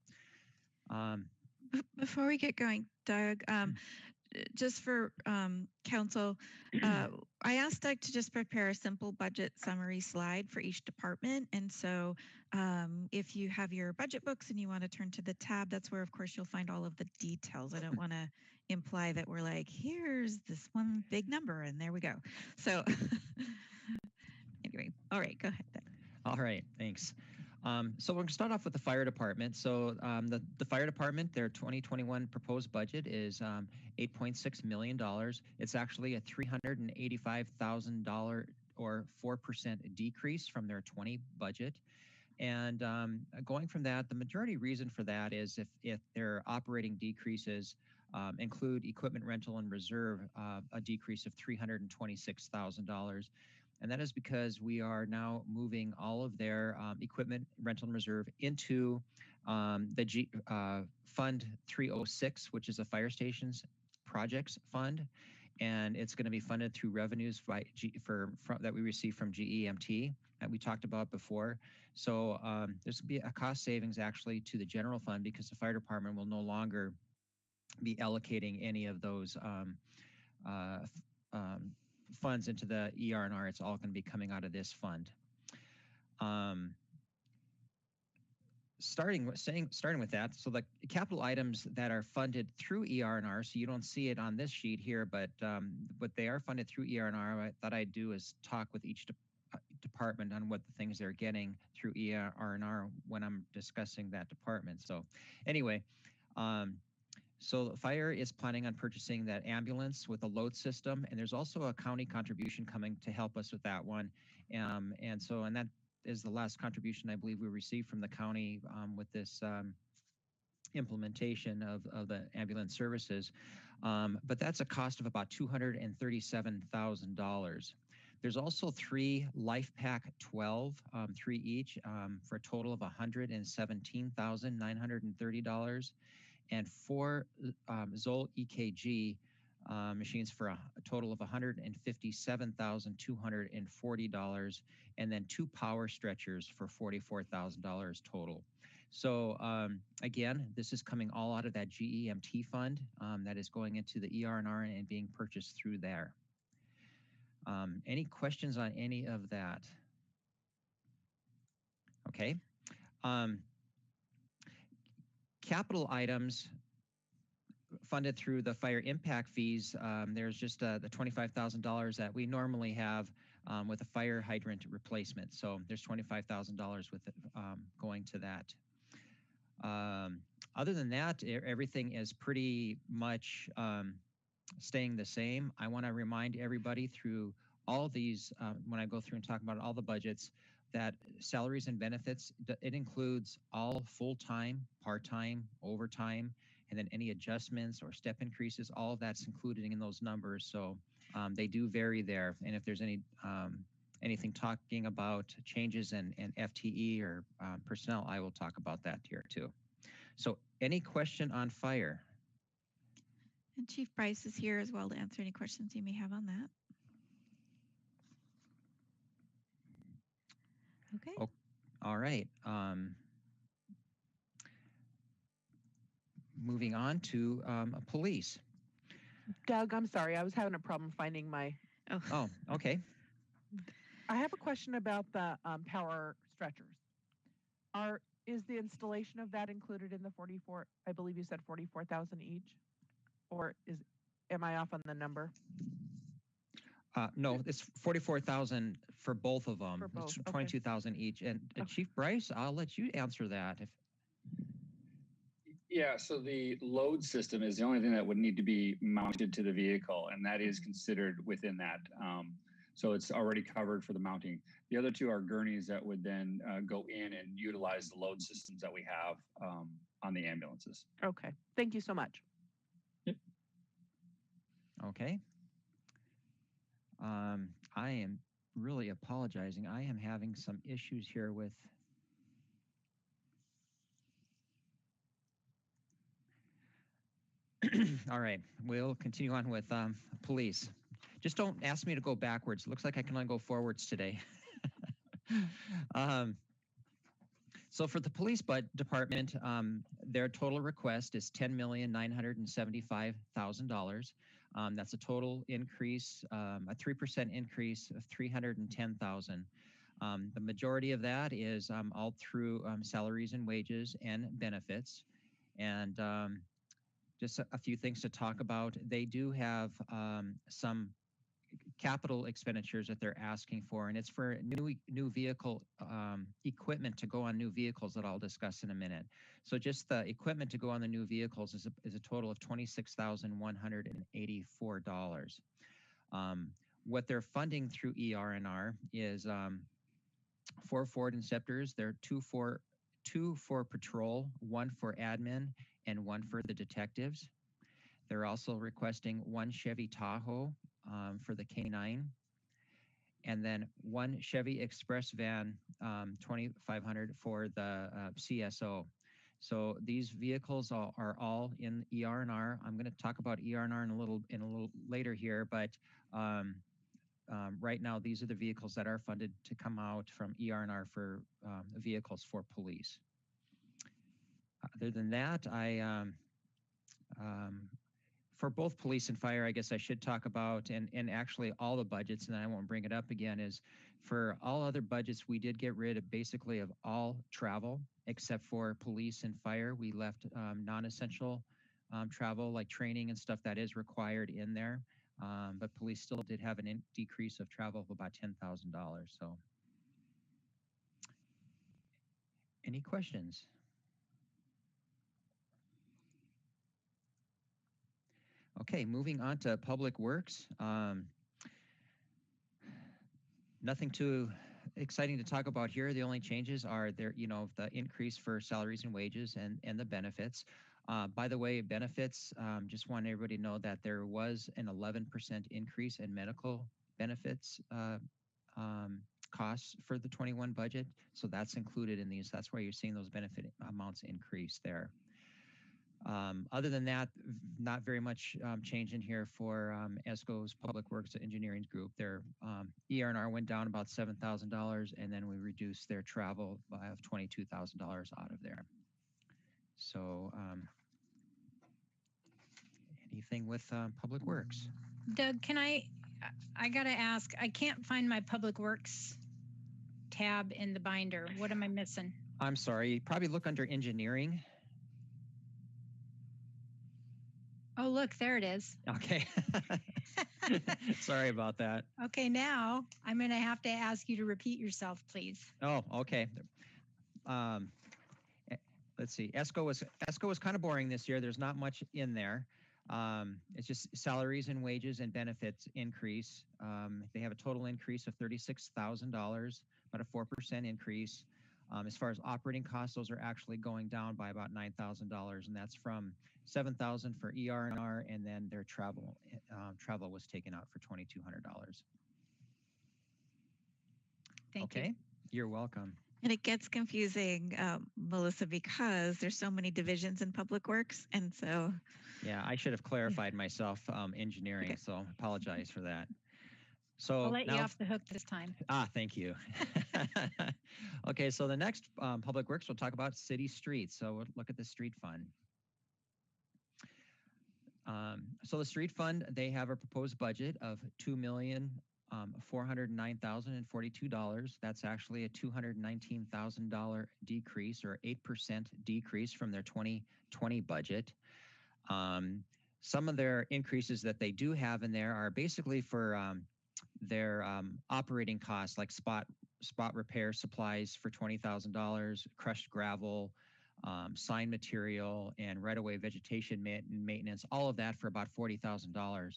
Before we get going, Doug, just for council, I asked Doug to just prepare a simple budget summary slide for each department. And so if you have your budget books and you want to turn to the tab, that's where, of course, you'll find all of the details. I don't want to imply that we're like, here's this one big number and there we go. So anyway, all right, go ahead, Doug. All right, thanks. So we're going to start off with the fire department. So the fire department, their 2021 proposed budget is $8.6 million. It's actually a $385,000 or 4% decrease from their 20 budget. And going from that, the majority reason for that is if their operating decreases include equipment rental and reserve, a decrease of $326,000. And that is because we are now moving all of their equipment rental and reserve into the Fund 306, which is a fire stations projects fund. And it's going to be funded through revenues that we receive from GEMT that we talked about before. So there's going to be a cost savings actually to the general fund because the fire department will no longer be allocating any of those funds into the ER&R. It's all going to be coming out of this fund. Starting with that, so the capital items that are funded through ER&R, so you don't see it on this sheet here, but they are funded through ER&R. What I thought I'd do is talk with each department on what the things they're getting through ER&R when I'm discussing that department. So anyway, so fire is planning on purchasing that ambulance with a load system, and there's also a county contribution coming to help us with that one. And that is the last contribution I believe we received from the county with this implementation of the ambulance services. But that's a cost of about $237,000. There's also 3 Life Pack 12, 3 each, for a total of $117,930. And 4 Zoll EKG machines for a total of $157,240, and then 2 power stretchers for $44,000 total. So again, this is coming all out of that GEMT fund that is going into the ER&R and being purchased through there. Any questions on any of that? Okay. Capital items funded through the fire impact fees, there's just the $25,000 that we normally have with a fire hydrant replacement. So there's $25,000 with it going to that. Other than that, everything is pretty much staying the same. I want to remind everybody through all of these, when I go through and talk about all the budgets, that salaries and benefits, it includes all full-time, part-time, overtime, and then any adjustments or step increases, all of that's included in those numbers. So they do vary there. And if there's anything talking about changes in FTE or personnel, I will talk about that here too. So any question on fire? And Chief Bryce is here as well to answer any questions you may have on that. Okay. Oh, all right. Moving on to police. Doug, I'm sorry. I was having a problem finding my... Oh, okay. I have a question about the power stretchers. Is the installation of that included in the 44? I believe you said 44,000 each, or am I off on the number? No, it's 44,000 for both of them. For both. It's 22,000 each. And Chief Bryce, I'll let you answer that. Yeah, so the load system is the only thing that would need to be mounted to the vehicle, and that is considered within that. So it's already covered for the mounting. The other 2 are gurneys that would then go in and utilize the load systems that we have on the ambulances. Okay, thank you so much. Yep. Okay. I am really apologizing. I am having some issues here with... All right, we'll continue on with police. Just don't ask me to go backwards. It looks like I can only go forwards today. So for the police department, their total request is $10,975,000. That's a total increase, a 3% increase of $310,000. The majority of that is all through salaries and wages and benefits. And just a few things to talk about. They do have some capital expenditures that they're asking for, and it's for new vehicle equipment to go on new vehicles that I'll discuss in a minute. So just the equipment to go on the new vehicles is a total of $26,184. What they're funding through ER&R is 4 Ford Interceptors. They're two for patrol, 1 for admin, and 1 for the detectives. They're also requesting 1 Chevy Tahoe for the K9, and then 1 Chevy Express van 2500 for the CSO. So these vehicles are all in ER&R. I'm going to talk about ER&R in a little later here, but right now these are the vehicles that are funded to come out from ER&R for vehicles for police. Other than that, for both police and fire, I guess I should talk about, and actually all the budgets, and I won't bring it up again, is for all other budgets, we did get rid of basically of all travel, except for police and fire. We left non-essential travel, like training and stuff that is required in there. But police still did have a decrease of travel of about $10,000. So any questions? Okay, moving on to Public Works. Nothing too exciting to talk about here. The only changes are there, the increase for salaries and wages and the benefits. By the way, benefits, just want everybody to know that there was an 11% increase in medical benefits costs for the 21 budget. So that's included in these. That's why you're seeing those benefit amounts increase there. Other than that, not very much change in here for ESCO's Public Works Engineering Group. Their ER&R went down about $7,000, and then we reduced their travel by $22,000 out of there. So anything with Public Works? Doug, I gotta ask, I can't find my Public Works tab in the binder. What am I missing? I'm sorry, you probably look under engineering. Oh, look, there it is. Okay. Sorry about that. Okay, now I'm going to have to ask you to repeat yourself, please. Oh, okay. Let's see. ESCO was kind of boring this year. There's not much in there. It's just salaries and wages and benefits increase. They have a total increase of $36,000, about a 4% increase. As far as operating costs, those are actually going down by about $9,000, and that's from $7,000 for ER&R, and then their travel was taken out for $2,200. Thank you. Okay, you're welcome. And it gets confusing, Melissa, because there's so many divisions in Public Works, and so. Yeah, I should have clarified myself, engineering, okay. So apologize for that. So I'll let you off the hook this time. Thank you. Okay, so the next Public Works, we'll talk about city streets. So we'll look at the street fund. So the street fund, they have a proposed budget of $2,409,042. That's actually a $219,000 decrease, or 8% decrease from their 2020 budget. Some of their increases that they do have in there are basically for their operating costs, like spot repair supplies for $20,000, crushed gravel, sign material, and right-of-way vegetation maintenance, all of that for about $40,000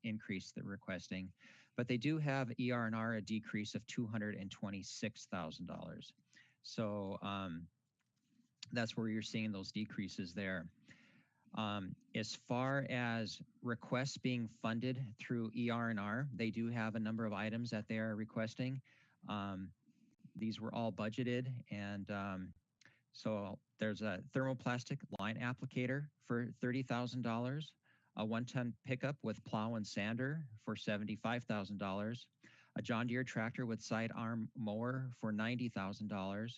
increase they're requesting. But they do have ER&R a decrease of $226,000. So that's where you're seeing those decreases there. As far as requests being funded through ER&R, they do have a number of items that they are requesting. These were all budgeted, and so there's a thermoplastic line applicator for $30,000, a 1-ton pickup with plow and sander for $75,000, a John Deere tractor with sidearm mower for $90,000,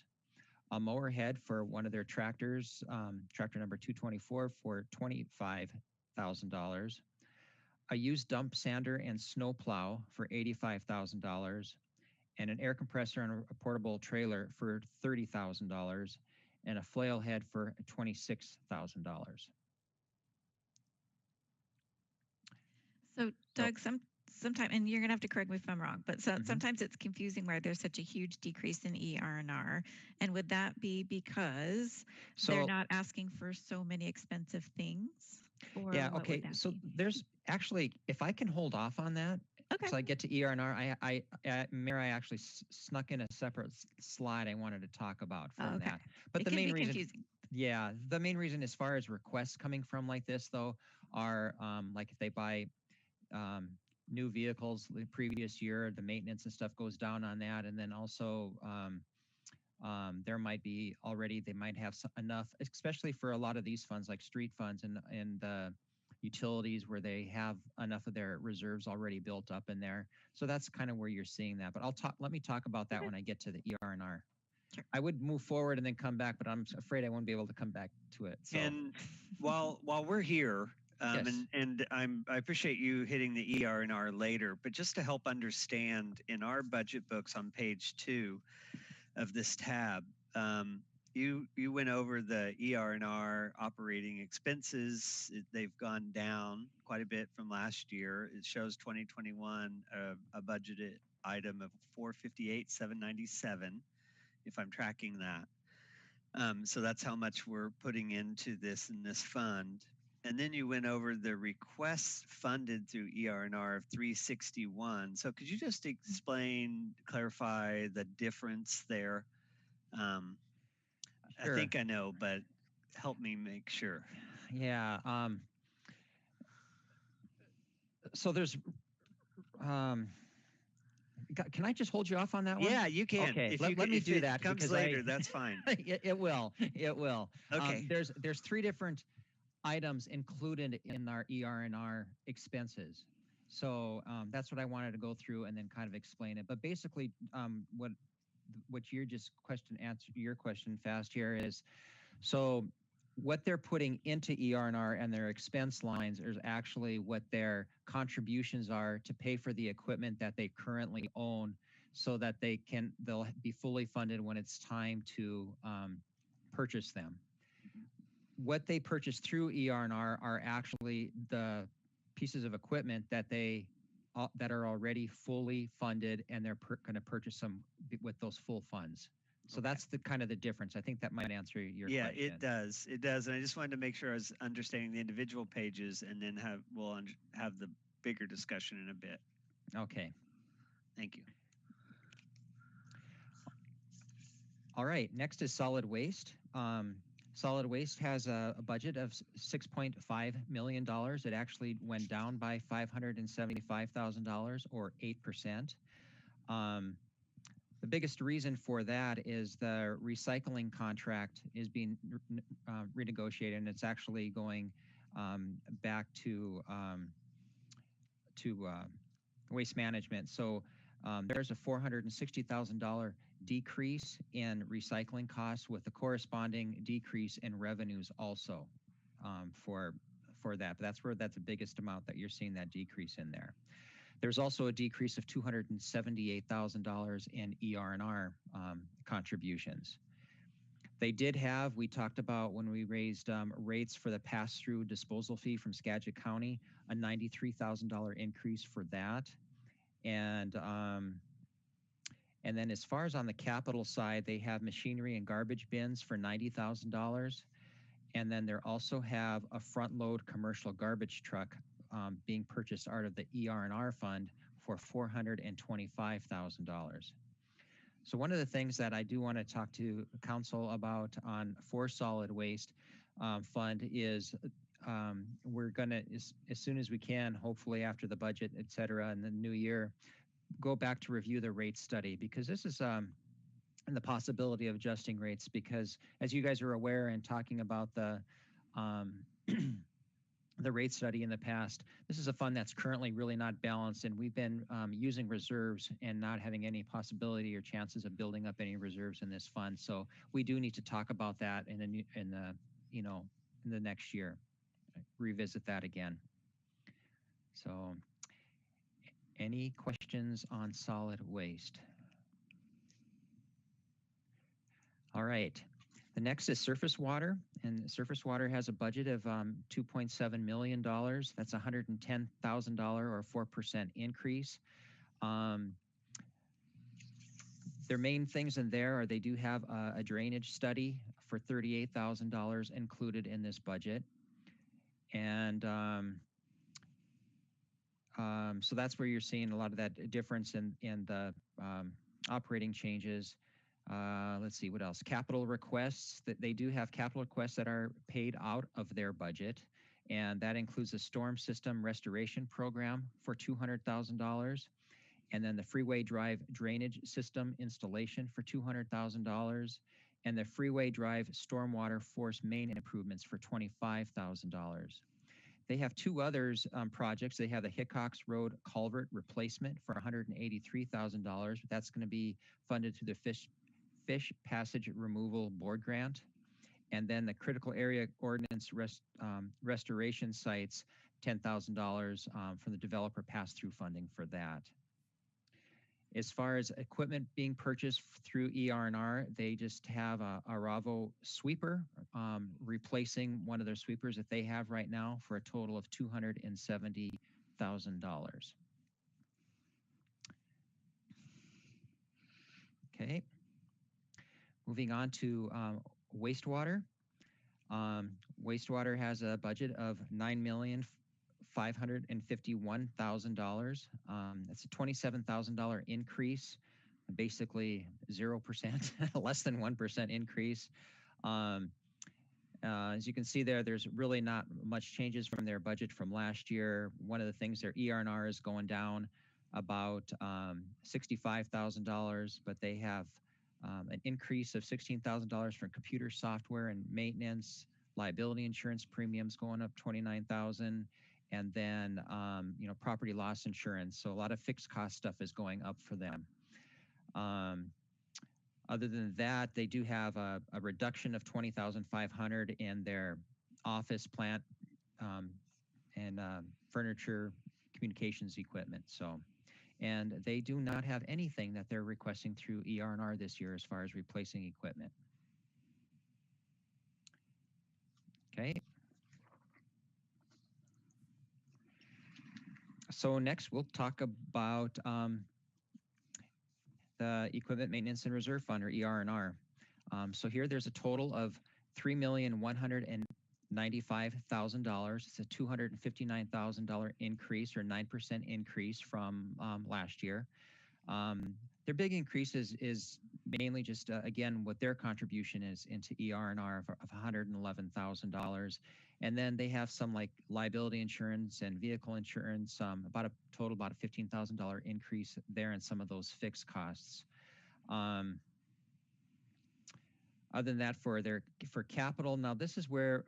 a mower head for one of their tractors, tractor number 224 for $25,000, a used dump sander and snow plow for $85,000, and an air compressor on a portable trailer for $30,000, and a flail head for $26,000. So Doug, sometimes, and you're gonna have to correct me if I'm wrong, but sometimes it's confusing why there's such a huge decrease in ER&R. And would that be because they're not asking for so many expensive things? Or Yeah, what okay. would that So be? there's actually, if I can hold off on that, Okay. so I get to ER&R, Mayor, I actually snuck in a separate slide I wanted to talk about from that. But the main reason, confusing. yeah, the main reason as far as requests coming from like this though are like if they buy new vehicles the previous year, the maintenance and stuff goes down on that, and then also there might be already, they might have enough, especially for a lot of these funds like street funds and utilities where they have enough of their reserves already built up in there. So that's kind of where you're seeing that. But let me talk about that when I get to the ER&R. Sure. I would move forward and then come back, but I'm afraid I won't be able to come back to it. So. And while we're here, Yes. and I appreciate you hitting the ER&R later, but just to help understand, in our budget books on page 2 of this tab, you went over the ER&R operating expenses. They've gone down quite a bit from last year. It shows 2021 a budgeted item of 458,797, if I'm tracking that. So that's how much we're putting into this in this fund. And then you went over the requests funded through ER&R of 361. So could you just explain, clarify the difference there? Sure. I think I know, but help me make sure. Yeah. So there's, can I just hold you off on that one? Yeah, you can. Okay, If let me do that. Comes because later, that's fine. It will. It will. Okay. There's 3 different items included in our ER&R expenses. So that's what I wanted to go through and then kind of explain it. But basically, what your answer your question fast here is, so what they're putting into ER&R and their expense lines is actually what their contributions are to pay for the equipment that they currently own, so that they'll be fully funded when it's time to purchase them. What they purchase through ER&R are actually the pieces of equipment that are already fully funded, and they're going to purchase them with those full funds. So that's the kind of the difference. I think that might answer your question. Yeah, it does. It does. And I just wanted to make sure I was understanding the individual pages, and then we'll have the bigger discussion in a bit. Okay. Thank you. All right. Next is solid waste. Solid waste has a budget of $6.5 million. It actually went down by $575,000 or 8%. The biggest reason for that is the recycling contract is being renegotiated, and it's actually going back to waste management. So there's a $460,000 decrease in recycling costs, with a corresponding decrease in revenues also for that. But that's the biggest amount that you're seeing that decrease in there. There's also a decrease of $278,000 in ER&R contributions. They did have, we talked about when we raised rates for the pass-through disposal fee from Skagit County, a $93,000 increase for that. And then as far as on the capital side, they have machinery and garbage bins for $90,000. And then they also have a front-load commercial garbage truck being purchased out of the ER&R fund for $425,000. So one of the things that I do want to talk to council about for solid waste fund is we're going to, as soon as we can, hopefully after the budget, et cetera, in the new year, go back to review the rate study, because this is and the possibility of adjusting rates, because as you guys are aware and talking about the the rate study in the past. This is a fund that's currently really not balanced, and we've been using reserves and not having any possibility or chances of building up any reserves in this fund. So we do need to talk about that in the next year, revisit that again. So any questions on solid waste? All right. The next is surface water, and surface water has a budget of $2.7 million. That's $110,000 or 4% increase. Their main things in there are they do have a drainage study for $38,000 included in this budget. And so that's where you're seeing a lot of that difference in the operating changes. Let's see what else. Capital requests, that they do have capital requests that are paid out of their budget, and that includes a storm system restoration program for $200,000, and then the freeway drive drainage system installation for $200,000, and the freeway drive stormwater force main improvements for $25,000. They have two others projects. They have the Hickox Road culvert replacement for $183,000. That's going to be funded through the Fish Passage Removal Board Grant. And then the critical area ordinance restoration sites, $10,000 from the developer pass-through funding for that. As far as equipment being purchased through ER&R, they just have a Ravo sweeper replacing one of their sweepers that they have right now for a total of $270,000. Okay. Moving on to wastewater. Wastewater has a budget of $9,551,000. That's a $27,000 increase, basically 0%, less than 1% increase. As you can see there, there's really not much changes from their budget from last year. One of the things, their ER&R is going down about $65,000, but they have an increase of $16,000 for computer software and maintenance, liability insurance premiums going up $29,000, and then property loss insurance. So a lot of fixed cost stuff is going up for them. Other than that, they do have a reduction of $20,500 in their office plant and furniture communications equipment. So. And they do not have anything that they're requesting through ER&R this year as far as replacing equipment. Okay. So next we'll talk about the Equipment Maintenance and Reserve Fund, or ER&R. So here there's a total of $3,195,000. It's a $259,000 increase, or 9% increase from last year. Their big increase is mainly just, again, what their contribution is into ER&R of $111,000. And then they have some like liability insurance and vehicle insurance, about a $15,000 increase there in some of those fixed costs. Other than that, for capital, now this is where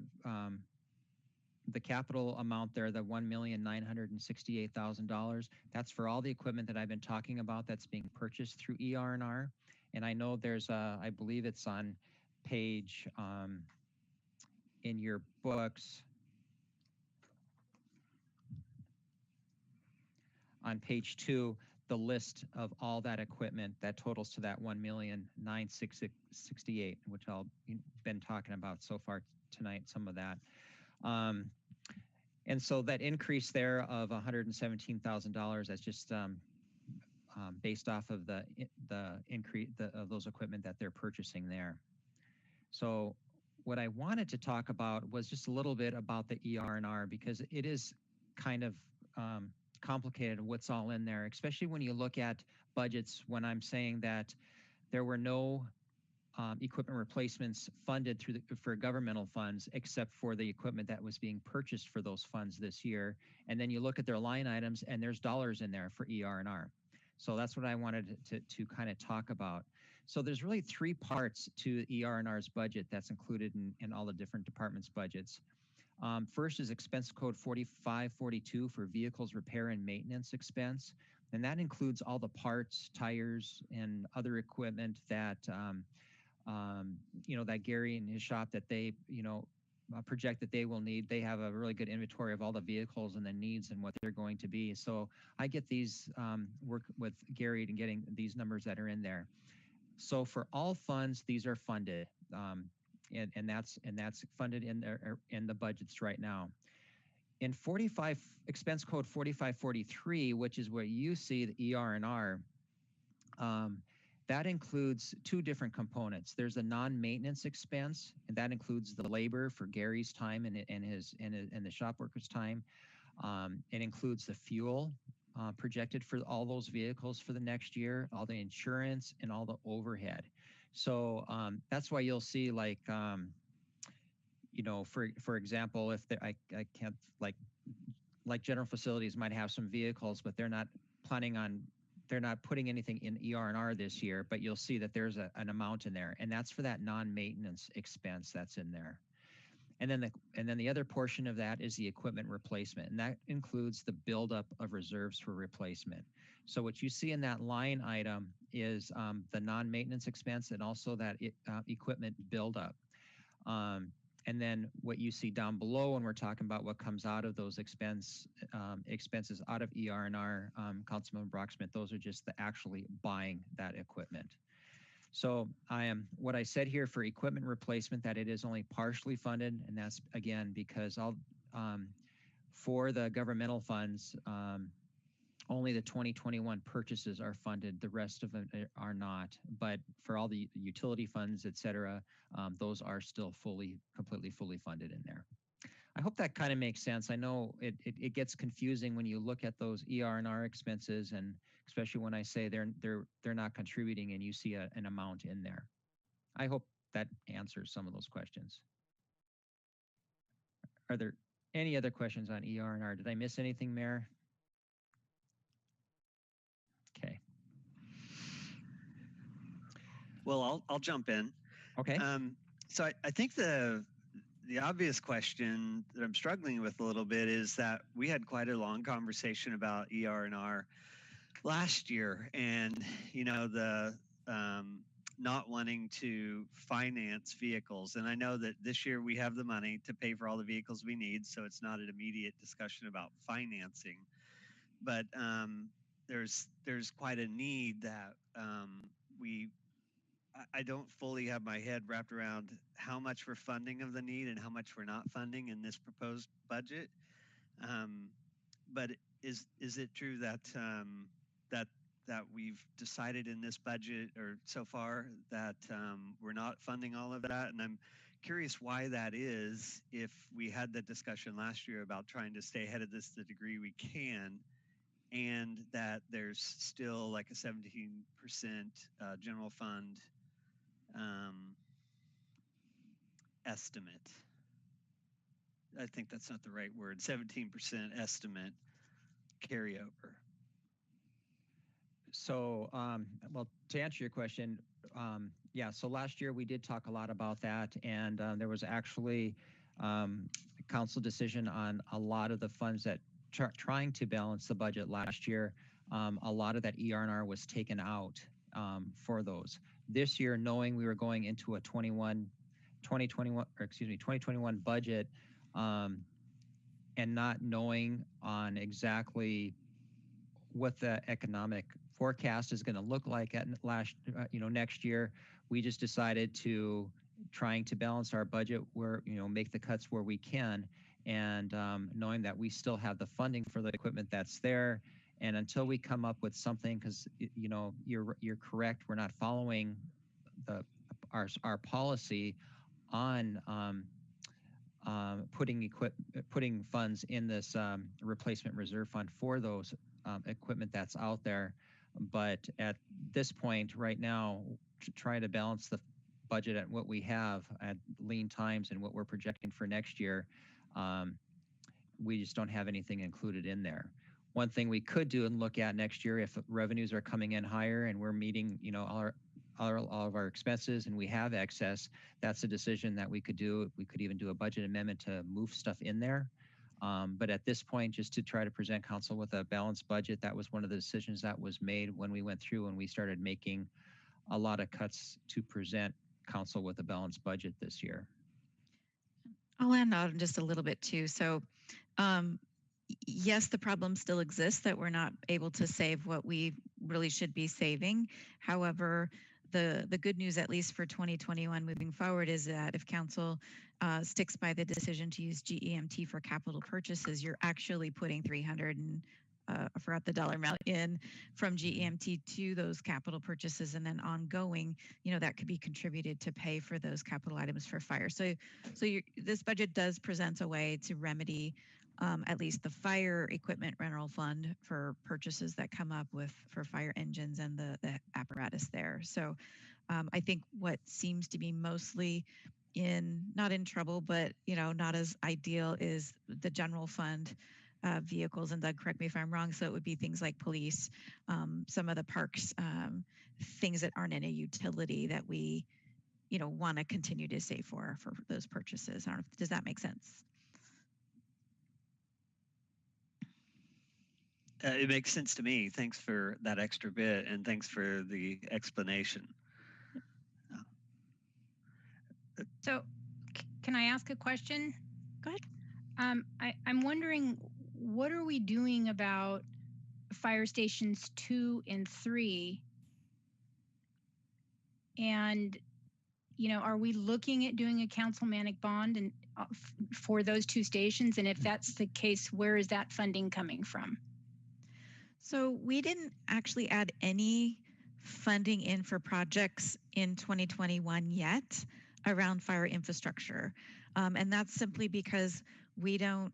the capital amount there, the $1,968,000, that's for all the equipment that I've been talking about that's being purchased through ER&R. And I know there's I believe it's on page in your books. On page 2, the list of all that equipment that totals to that $1,968,000, which I've been talking about so far tonight, some of that. And so that increase there of $117,000, that's just based off of the increase of those equipment that they're purchasing there. So what I wanted to talk about was just a little bit about the ER&R, because it is kind of complicated what's all in there, especially when you look at budgets, when I'm saying that there were no equipment replacements funded for governmental funds, except for the equipment that was being purchased for those funds this year. And then you look at their line items and there's dollars in there for ER&R. So that's what I wanted to kind of talk about. So there's really 3 parts to ER&R's budget that's included in all the different departments' budgets. First is expense code 4542 for vehicles repair and maintenance expense. And that includes all the parts, tires, and other equipment that, that Gary and his shop that they, project that they will need. They have a really good inventory of all the vehicles and the needs and what they're going to be. So I get these, work with Gary and getting these numbers that are in there. So for all funds, these are funded. And that's funded in the budgets right now. In expense code 4543, which is where you see the ER&R, that includes two different components. There's a non-maintenance expense, and that includes the labor for Gary's time and the shop workers' time. It includes the fuel projected for all those vehicles for the next year, all the insurance, and all the overhead. So that's why you'll see, like, for example, if I can't, like general facilities might have some vehicles, but they're not putting anything in ER&R this year, but you'll see that there's an amount in there, and that's for that non-maintenance expense that's in there. And then the other portion of that is the equipment replacement, and that includes the buildup of reserves for replacement. So what you see in that line item is the non-maintenance expense and also that equipment buildup. And then what you see down below when we're talking about what comes out of those expenses out of ER&R, Councilman Brocksmith, those are just the actually buying that equipment. So what I said here for equipment replacement, that it is only partially funded, and that's again because for the governmental funds, only the 2021 purchases are funded. The rest of them are not. But for all the utility funds, et cetera, those are still completely fully funded in there. I hope that kind of makes sense. I know it gets confusing when you look at those ER&R expenses, and especially when I say they're not contributing and you see an amount in there. I hope that answers some of those questions. Are there any other questions on ER&R? Did I miss anything, Mayor? Okay. Well, I'll jump in. Okay. So I think the obvious question that I'm struggling with a little bit is that we had quite a long conversation about ER&R last year, and the not wanting to finance vehicles. And I know that this year we have the money to pay for all the vehicles we need, so it's not an immediate discussion about financing. But there's quite a need that I don't fully have my head wrapped around how much we're funding of the need and how much we're not funding in this proposed budget. But is it true that that we've decided in this budget or so far that we're not funding all of that? And I'm curious why that is, if we had the discussion last year about trying to stay ahead of this to the degree we can, and that there's still like a 17% general fund estimate. I think that's not the right word. 17% estimate carryover. So, well, to answer your question, yeah, so last year we did talk a lot about that, and there was actually a council decision on a lot of the funds that trying to balance the budget last year. A lot of that ER&R was taken out for those. This year, knowing we were going into a 2021 budget, and not knowing on exactly what the economic forecast is going to look like at next year, we just decided to trying to balance our budget where, make the cuts where we can, and knowing that we still have the funding for the equipment that's there. And until we come up with something, because you're correct, we're not following our policy on putting funds in this replacement reserve fund for those equipment that's out there. But at this point, right now, to try to balance the budget at what we have at lean times and what we're projecting for next year, we just don't have anything included in there. One thing we could do and look at next year, if revenues are coming in higher and we're meeting, all of our expenses and we have excess, that's a decision that we could do. We could even do a budget amendment to move stuff in there. But at this point, just to try to present council with a balanced budget, that was one of the decisions that was made when we went through and we started making a lot of cuts to present council with a balanced budget this year. I'll add on just a little bit too. So yes, the problem still exists that we're not able to save what we really should be saving. However, the good news, at least for 2021 moving forward, is that if council sticks by the decision to use GEMT for capital purchases, you're actually putting 300 and I forgot the dollar amount in from GEMT to those capital purchases, and then ongoing, that could be contributed to pay for those capital items for fire. So this budget does present a way to remedy at least the fire equipment rental fund for purchases that come up for fire engines and the apparatus there. So I think what seems to be mostly not in trouble, but not as ideal is the general fund vehicles. And Doug, correct me if I'm wrong. So it would be things like police, some of the parks, things that aren't in a utility that we, want to continue to save for those purchases. I don't know, does that make sense? It makes sense to me. Thanks for that extra bit, and thanks for the explanation. So, can I ask a question? Go ahead. I'm wondering, what are we doing about fire stations 2 and 3? And, are we looking at doing a councilmanic bond and for those 2 stations? And if that's the case, where is that funding coming from? So we didn't actually add any funding in for projects in 2021 yet around fire infrastructure. And that's simply because we haven't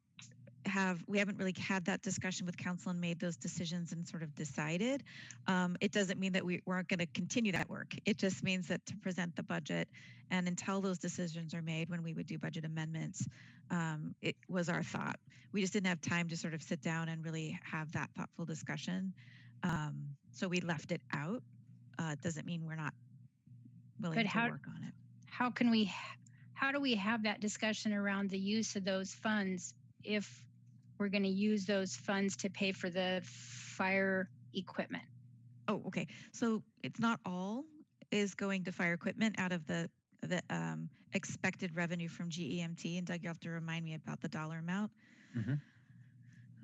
really had that discussion with council and made those decisions and sort of decided. It doesn't mean that we weren't going to continue that work. It just means that to present the budget and until those decisions are made when we would do budget amendments, it was our thought. We just didn't have time to sort of sit down and really have that thoughtful discussion. So we left it out. It doesn't mean we're not willing to work on it. How do we have that discussion around the use of those funds if we're going to use those funds to pay for the fire equipment? Oh, okay. So it's not all is going to fire equipment out of the expected revenue from GEMT. And Doug, you have to remind me about the dollar amount. Mm-hmm.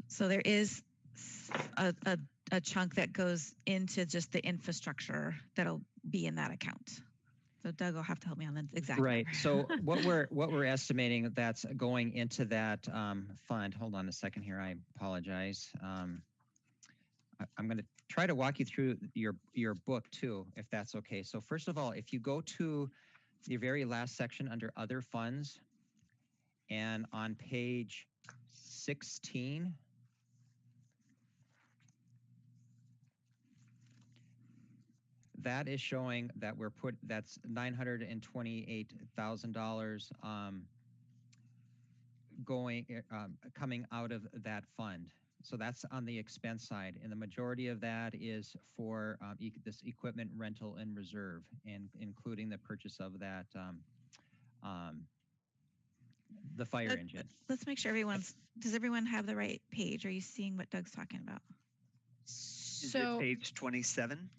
So there is a chunk that goes into just the infrastructure that'll be in that account. So Doug will have to help me on the exact right. number. So what we're estimating that's going into that fund. Hold on a second here. I apologize. I'm going to try to walk you through your book too, if that's okay. So first of all, if you go to the very last section under other funds, and on page 16. That is showing that that's $928,000 coming out of that fund. So that's on the expense side, and the majority of that is for this equipment rental and reserve, and including the purchase of that the fire engine. Let's make sure does everyone have the right page? Are you seeing what Doug's talking about? Is it page 27?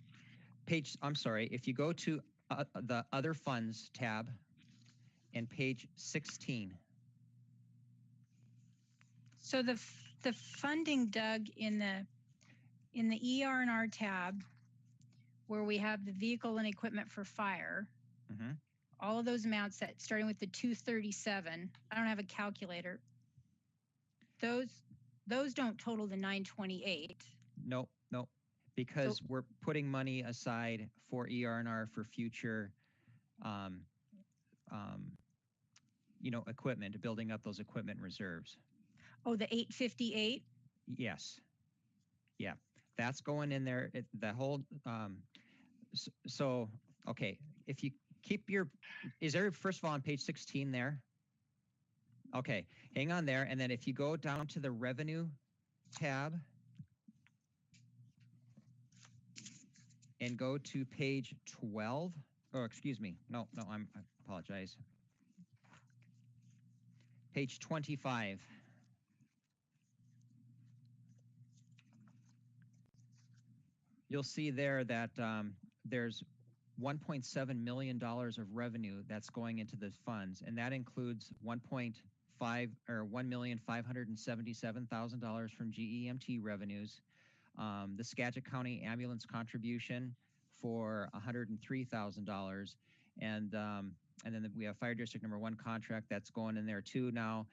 I'm sorry, if you go to the other funds tab and page 16. So the funding, Doug, in the ER&R tab, where we have the vehicle and equipment for fire, all of those amounts that starting with the 237, I don't have a calculator. Those don't total the 928. Nope. Because we're putting money aside for ER&R for future, equipment, building up those equipment reserves. Oh, the 858? Yes. Yeah, that's going in there. The whole, so, okay, if you keep is there, first of all, on page 16 there? Okay, hang on there. And then if you go down to the revenue tab, and go to page 12. Oh, excuse me. No, I apologize. Page 25. You'll see there that there's $1.7 million of revenue that's going into the funds, and that includes $1,577,000 from GEMT revenues, the Skagit County ambulance contribution for $103,000, and then we have Fire District Number 1 contract that's going in there too now.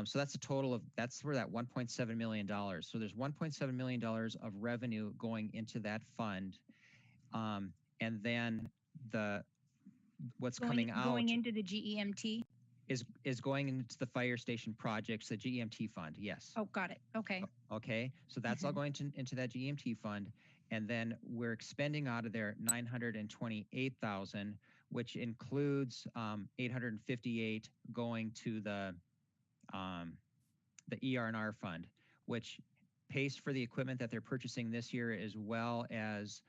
So that's a total of, that's where that $1.7 million. So there's $1.7 million of revenue going into that fund. And then what's coming out going into the GEMT is going into the fire station projects, the GEMT fund. Yes. Oh, got it. Okay. Okay. So that's all going into that GEMT fund. And then we're expending out of there 928,000, which includes 858 going to the ER&R fund, which pays for the equipment that they're purchasing this year, as well as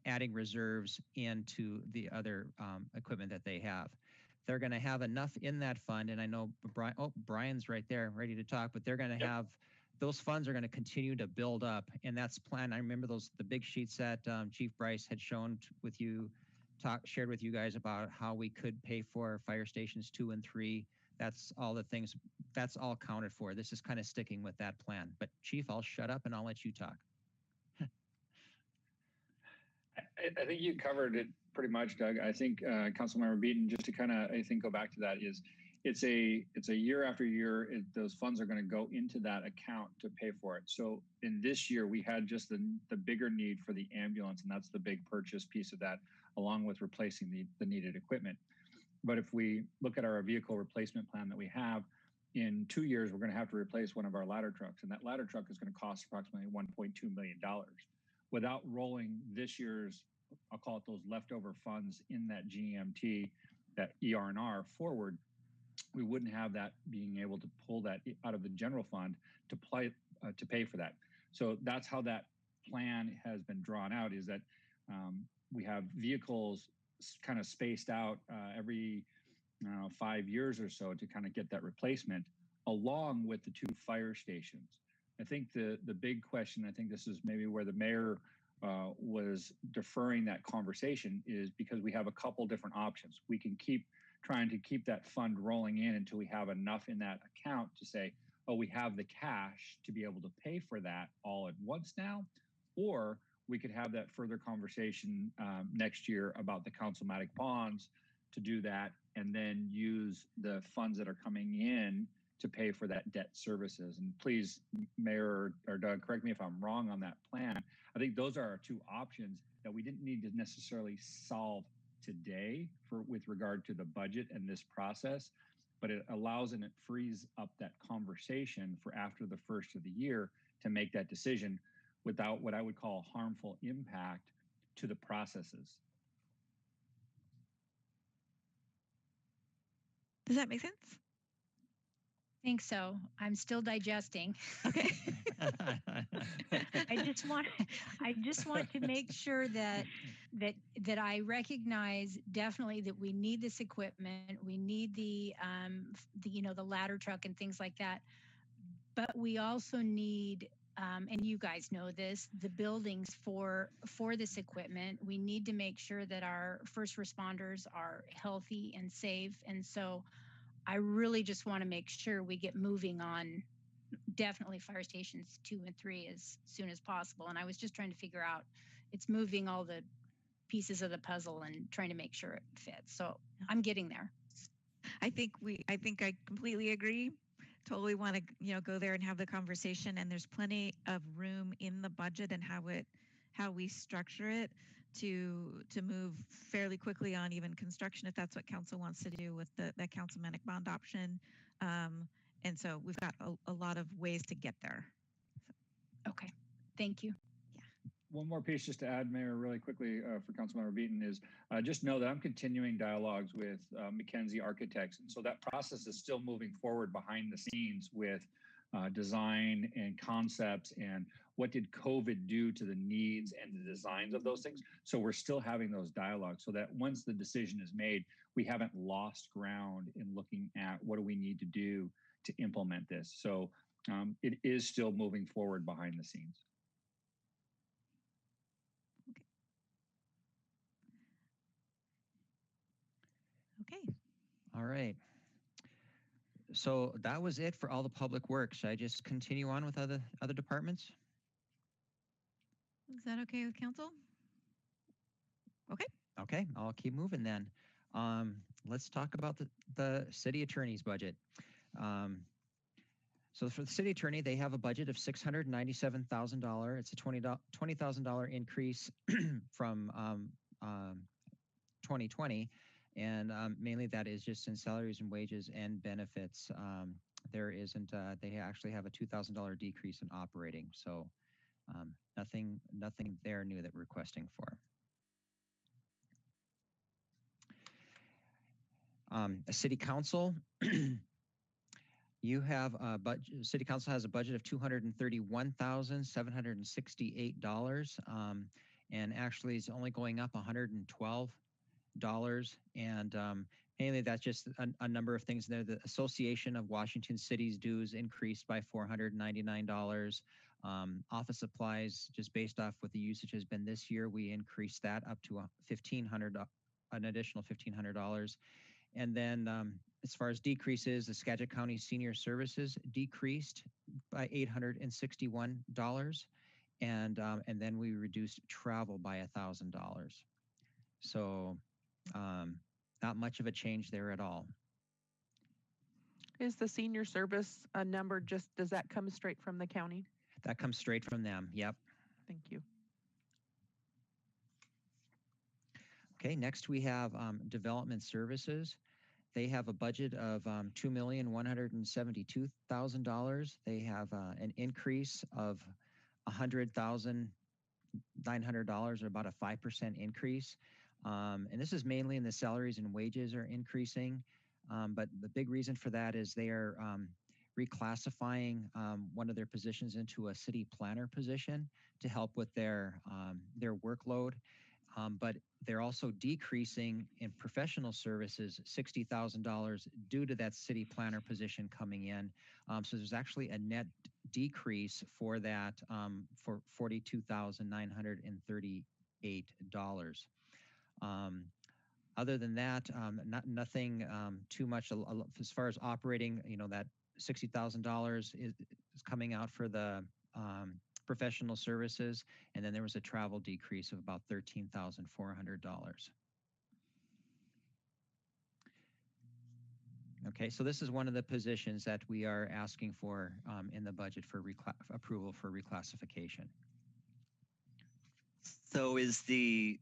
adding reserves into the other equipment that they have. They're going to have enough in that fund, and I know Brian's right there, ready to talk, but they're going to have, those funds are going to continue to build up, and that's planned. I remember the big sheets that Chief Bryce had shown with you, shared with you guys about how we could pay for fire stations 2 and 3. That's all the things, that's all counted for. This is kind of sticking with that plan. But Chief, I'll shut up and I'll let you talk. I think you covered it pretty much, Doug. I think Councilmember Beaton, just to kind of, I think, go back to that, is it's a year after year, those funds are going to go into that account to pay for it. So in this year, we had just the bigger need for the ambulance, and that's the big purchase piece of that, along with replacing the needed equipment. But if we look at our vehicle replacement plan that we have, in 2 years, we're going to have to replace one of our ladder trucks, and that ladder truck is going to cost approximately $1.2 million. Without rolling this year's, I'll call it those leftover funds in that GMT, that ER&R forward, we wouldn't have that being able to pull that out of the general fund to pay for that. So that's how that plan has been drawn out, is that we have vehicles kind of spaced out every 5 years or so to kind of get that replacement, along with the 2 fire stations. I think the big question, I think this is maybe where the mayor was deferring that conversation, is because we have a couple different options. We can keep trying to keep that fund rolling in until we have enough in that account to say, oh, we have the cash to be able to pay for that all at once now, or we could have that further conversation next year about the councilmatic bonds to do that, and then use the funds that are coming in to pay for that debt services. And please, Mayor or Doug, correct me if I'm wrong on that plan. I think those are our 2 options that we didn't need to necessarily solve today with regard to the budget and this process, but it allows and it frees up that conversation for after the first of the year to make that decision without what I would call harmful impact to the processes. Does that make sense? I think so. I'm still digesting. Okay. I just want to make sure that I recognize definitely that we need this equipment. We need the ladder truck and things like that. But we also need, and you guys know this, the buildings for this equipment. We need to make sure that our first responders are healthy and safe. And so I really just want to make sure we get moving on definitely fire stations 2 and 3 as soon as possible. And I was just trying to figure out, it's moving all the pieces of the puzzle and trying to make sure it fits. So I'm getting there. I think I completely agree. Totally want to, go there and have the conversation. And there's plenty of room in the budget and how we structure it to move fairly quickly on even construction, if that's what council wants to do with the councilmanic bond option. And so we've got a lot of ways to get there. Okay, thank you. One more piece just to add, Mayor, really quickly for Councilmember Beaton is just know that I'm continuing dialogues with McKenzie Architects. And so that process is still moving forward behind the scenes with design and concepts and what did COVID do to the needs and the designs of those things. So we're still having those dialogues so that once the decision is made, we haven't lost ground in looking at what do we need to do to implement this. So it is still moving forward behind the scenes. Okay. All right. So that was it for all the public work. Should I just continue on with other departments? Is that okay with council? Okay. Okay, I'll keep moving then. Let's talk about the city attorney's budget. So for the city attorney, they have a budget of $697,000. It's a $20,000 increase from 2020. And mainly that is just in salaries and wages and benefits. There isn't, they actually have a $2,000 decrease in operating. So nothing there new that we're requesting for. A city council, you have a budget, city council has a budget of $231,768. And actually it's only going up $112. And mainly that's just a number of things there. The Association of Washington Cities dues increased by $499. Office supplies, just based off what the usage has been this year, we increased that up to $1,500, an additional $1,500. And then as far as decreases, the Skagit County Senior Services decreased by $861. And then we reduced travel by $1,000. So not much of a change there at all. Is the senior service a number does that come straight from the county? That comes straight from them, yep. Thank you. Okay, next we have development services. They have a budget of $2,172,000. They have an increase of $100,900, or about a 5% increase. And this is mainly in the salaries and wages are increasing. But the big reason for that is they are reclassifying one of their positions into a city planner position to help with their workload. But they're also decreasing in professional services $60,000 due to that city planner position coming in. So there's actually a net decrease for that for $42,938. Other than that, nothing too much. As far as operating, you know, that $60,000 is coming out for the professional services, and then there was a travel decrease of about $13,400. Okay, so this is one of the positions that we are asking for in the budget for approval for reclassification. So is the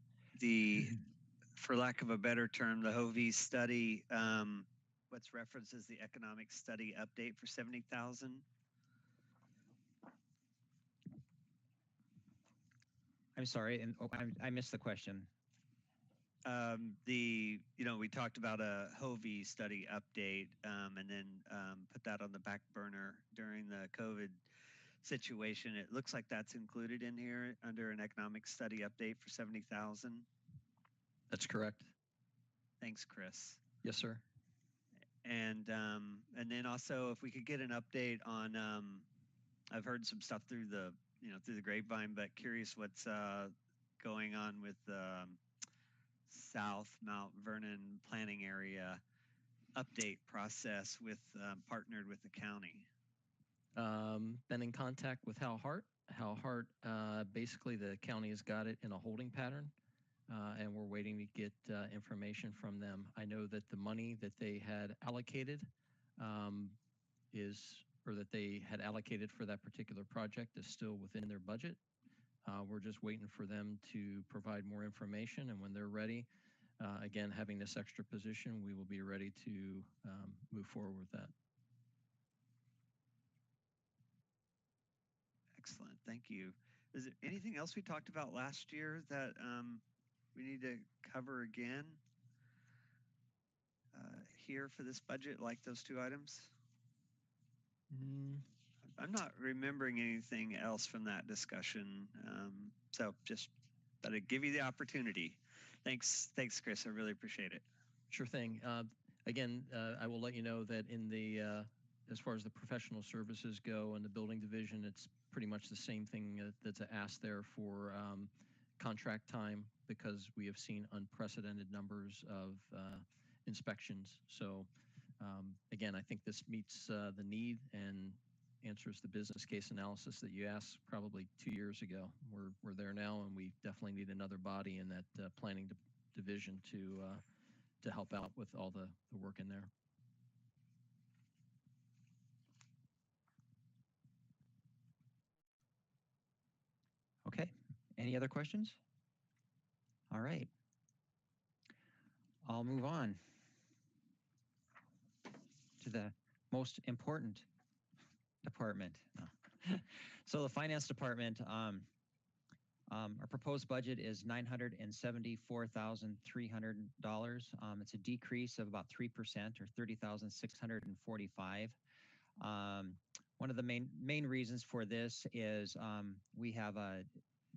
for lack of a better term, the HOVE study, what's referenced as the economic study update for 70,000? I'm sorry, and I missed the question. You know, we talked about a HOVE study update and then put that on the back burner during the COVID situation. It looks like that's included in here under an economic study update for 70,000. That's correct. Thanks, Chris. Yes, sir. And then also if we could get an update on, I've heard some stuff through the grapevine, but curious what's going on with South Mount Vernon planning area update process with partnered with the county. Been in contact with Hal Hart. Hal Hart, basically the county has got it in a holding pattern. And we're waiting to get information from them. I know that the money that they had allocated that they had allocated for that particular project is still within their budget. We're just waiting for them to provide more information, and when they're ready, again, having this extra position, we will be ready to move forward with that. Excellent, thank you. Is there anything else we talked about last year that we need to cover again here for this budget, like those two items? I'm not remembering anything else from that discussion. So just thought I'd give you the opportunity. Thanks, Chris. I really appreciate it. Sure thing. Again, I will let you know that in the as far as the professional services go and the building division, it's pretty much the same thing that's asked there for contract time, because we have seen unprecedented numbers of inspections. So again, I think this meets the need and answers the business case analysis that you asked probably 2 years ago. We're there now, and we definitely need another body in that planning division to help out with all the work in there. Okay, any other questions? All right, I'll move on to the most important department. So the finance department, our proposed budget is $974,300. It's a decrease of about 3%, or $30,645. One of the main reasons for this is we have a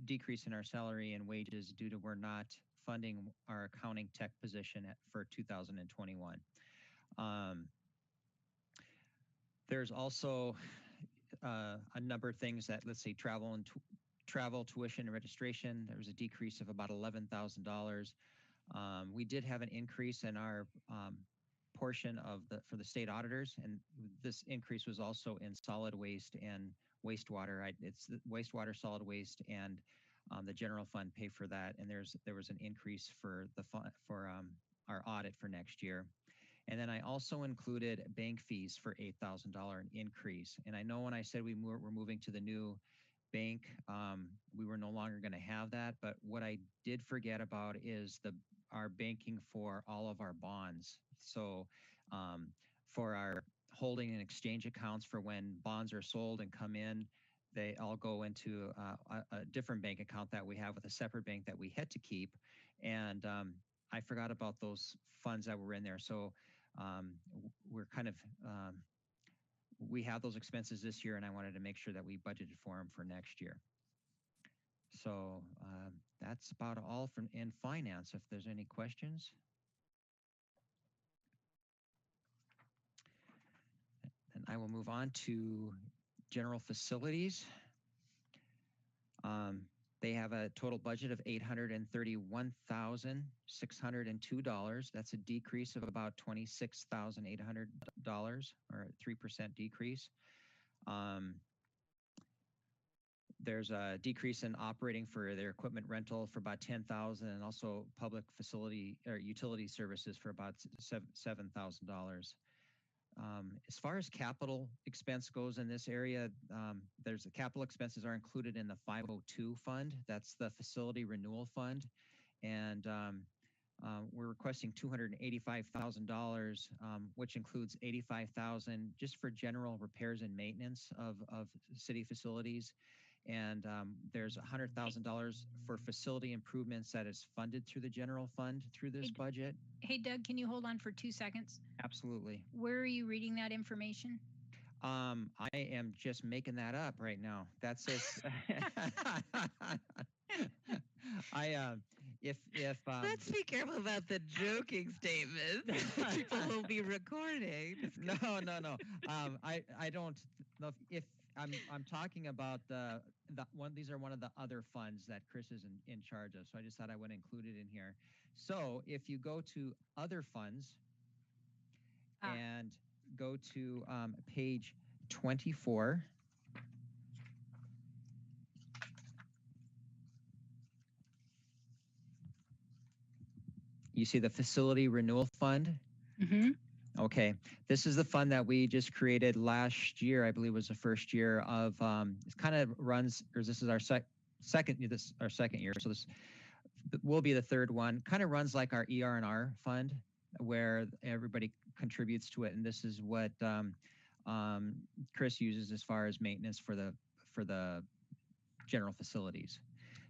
decrease in our salary and wages due to we're not funding our accounting tech position for 2021. There's also a number of things that, let's say, travel, tuition, and registration. There was a decrease of about $11,000. We did have an increase in our portion of for the state auditors, and this increase was also in solid waste and wastewater. It's the wastewater, solid waste, and the general fund pay for that. And there was an increase for our audit for next year. And then I also included bank fees for $8,000 increase. And I know when I said we're moving to the new bank, we were no longer going to have that. But what I did forget about is our banking for all of our bonds. So for our holding and exchange accounts, for when bonds are sold and come in, they all go into a different bank account that we have with a separate bank that we had to keep. And I forgot about those funds that were in there. So we're kind of, we have those expenses this year, and I wanted to make sure that we budgeted for them for next year. So that's about all in finance. If there's any questions. And I will move on to general facilities. They have a total budget of $831,602. That's a decrease of about $26,800, or a 3% decrease. There's a decrease in operating for their equipment rental for about $10,000, and also public facility or utility services for about $7,000. As far as capital expense goes in this area, there's the capital expenses are included in the 502 fund. That's the facility renewal fund. And we're requesting $285,000, which includes $85,000 just for general repairs and maintenance of city facilities. And there's $100,000 for facility improvements that is funded through the general fund through this budget. Hey, Doug, can you hold on for 2 seconds? Absolutely. Where are you reading that information? I am just making that up right now. That's it. Let's be careful about the joking statements. People will be recording. No. I don't know if I'm talking about the one. These are one of the other funds that Chris is in charge of. So I just thought I would include it in here. So if you go to other funds and go to page 24. You see the facility renewal fund? Mm-hmm. Okay, this is the fund that we just created last year. I believe was the first year of. It kind of runs, or this is our second year. So this will be the third one. Kind of runs like our ER&R fund, where everybody contributes to it, and this is what Chris uses as far as maintenance for the general facilities.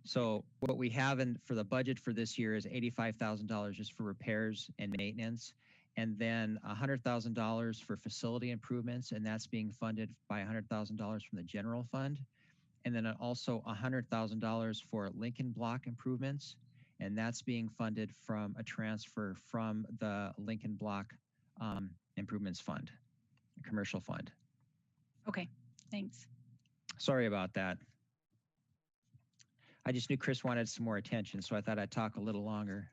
So what we have for the budget for this year is $85,000 just for repairs and maintenance. and then $100,000 for facility improvements, and that's being funded by $100,000 from the general fund. And then also $100,000 for Lincoln Block improvements, and that's being funded from a transfer from the Lincoln Block Improvements Fund, commercial fund. Okay, thanks. Sorry about that. I just knew Chris wanted some more attention, so I thought I'd talk a little longer.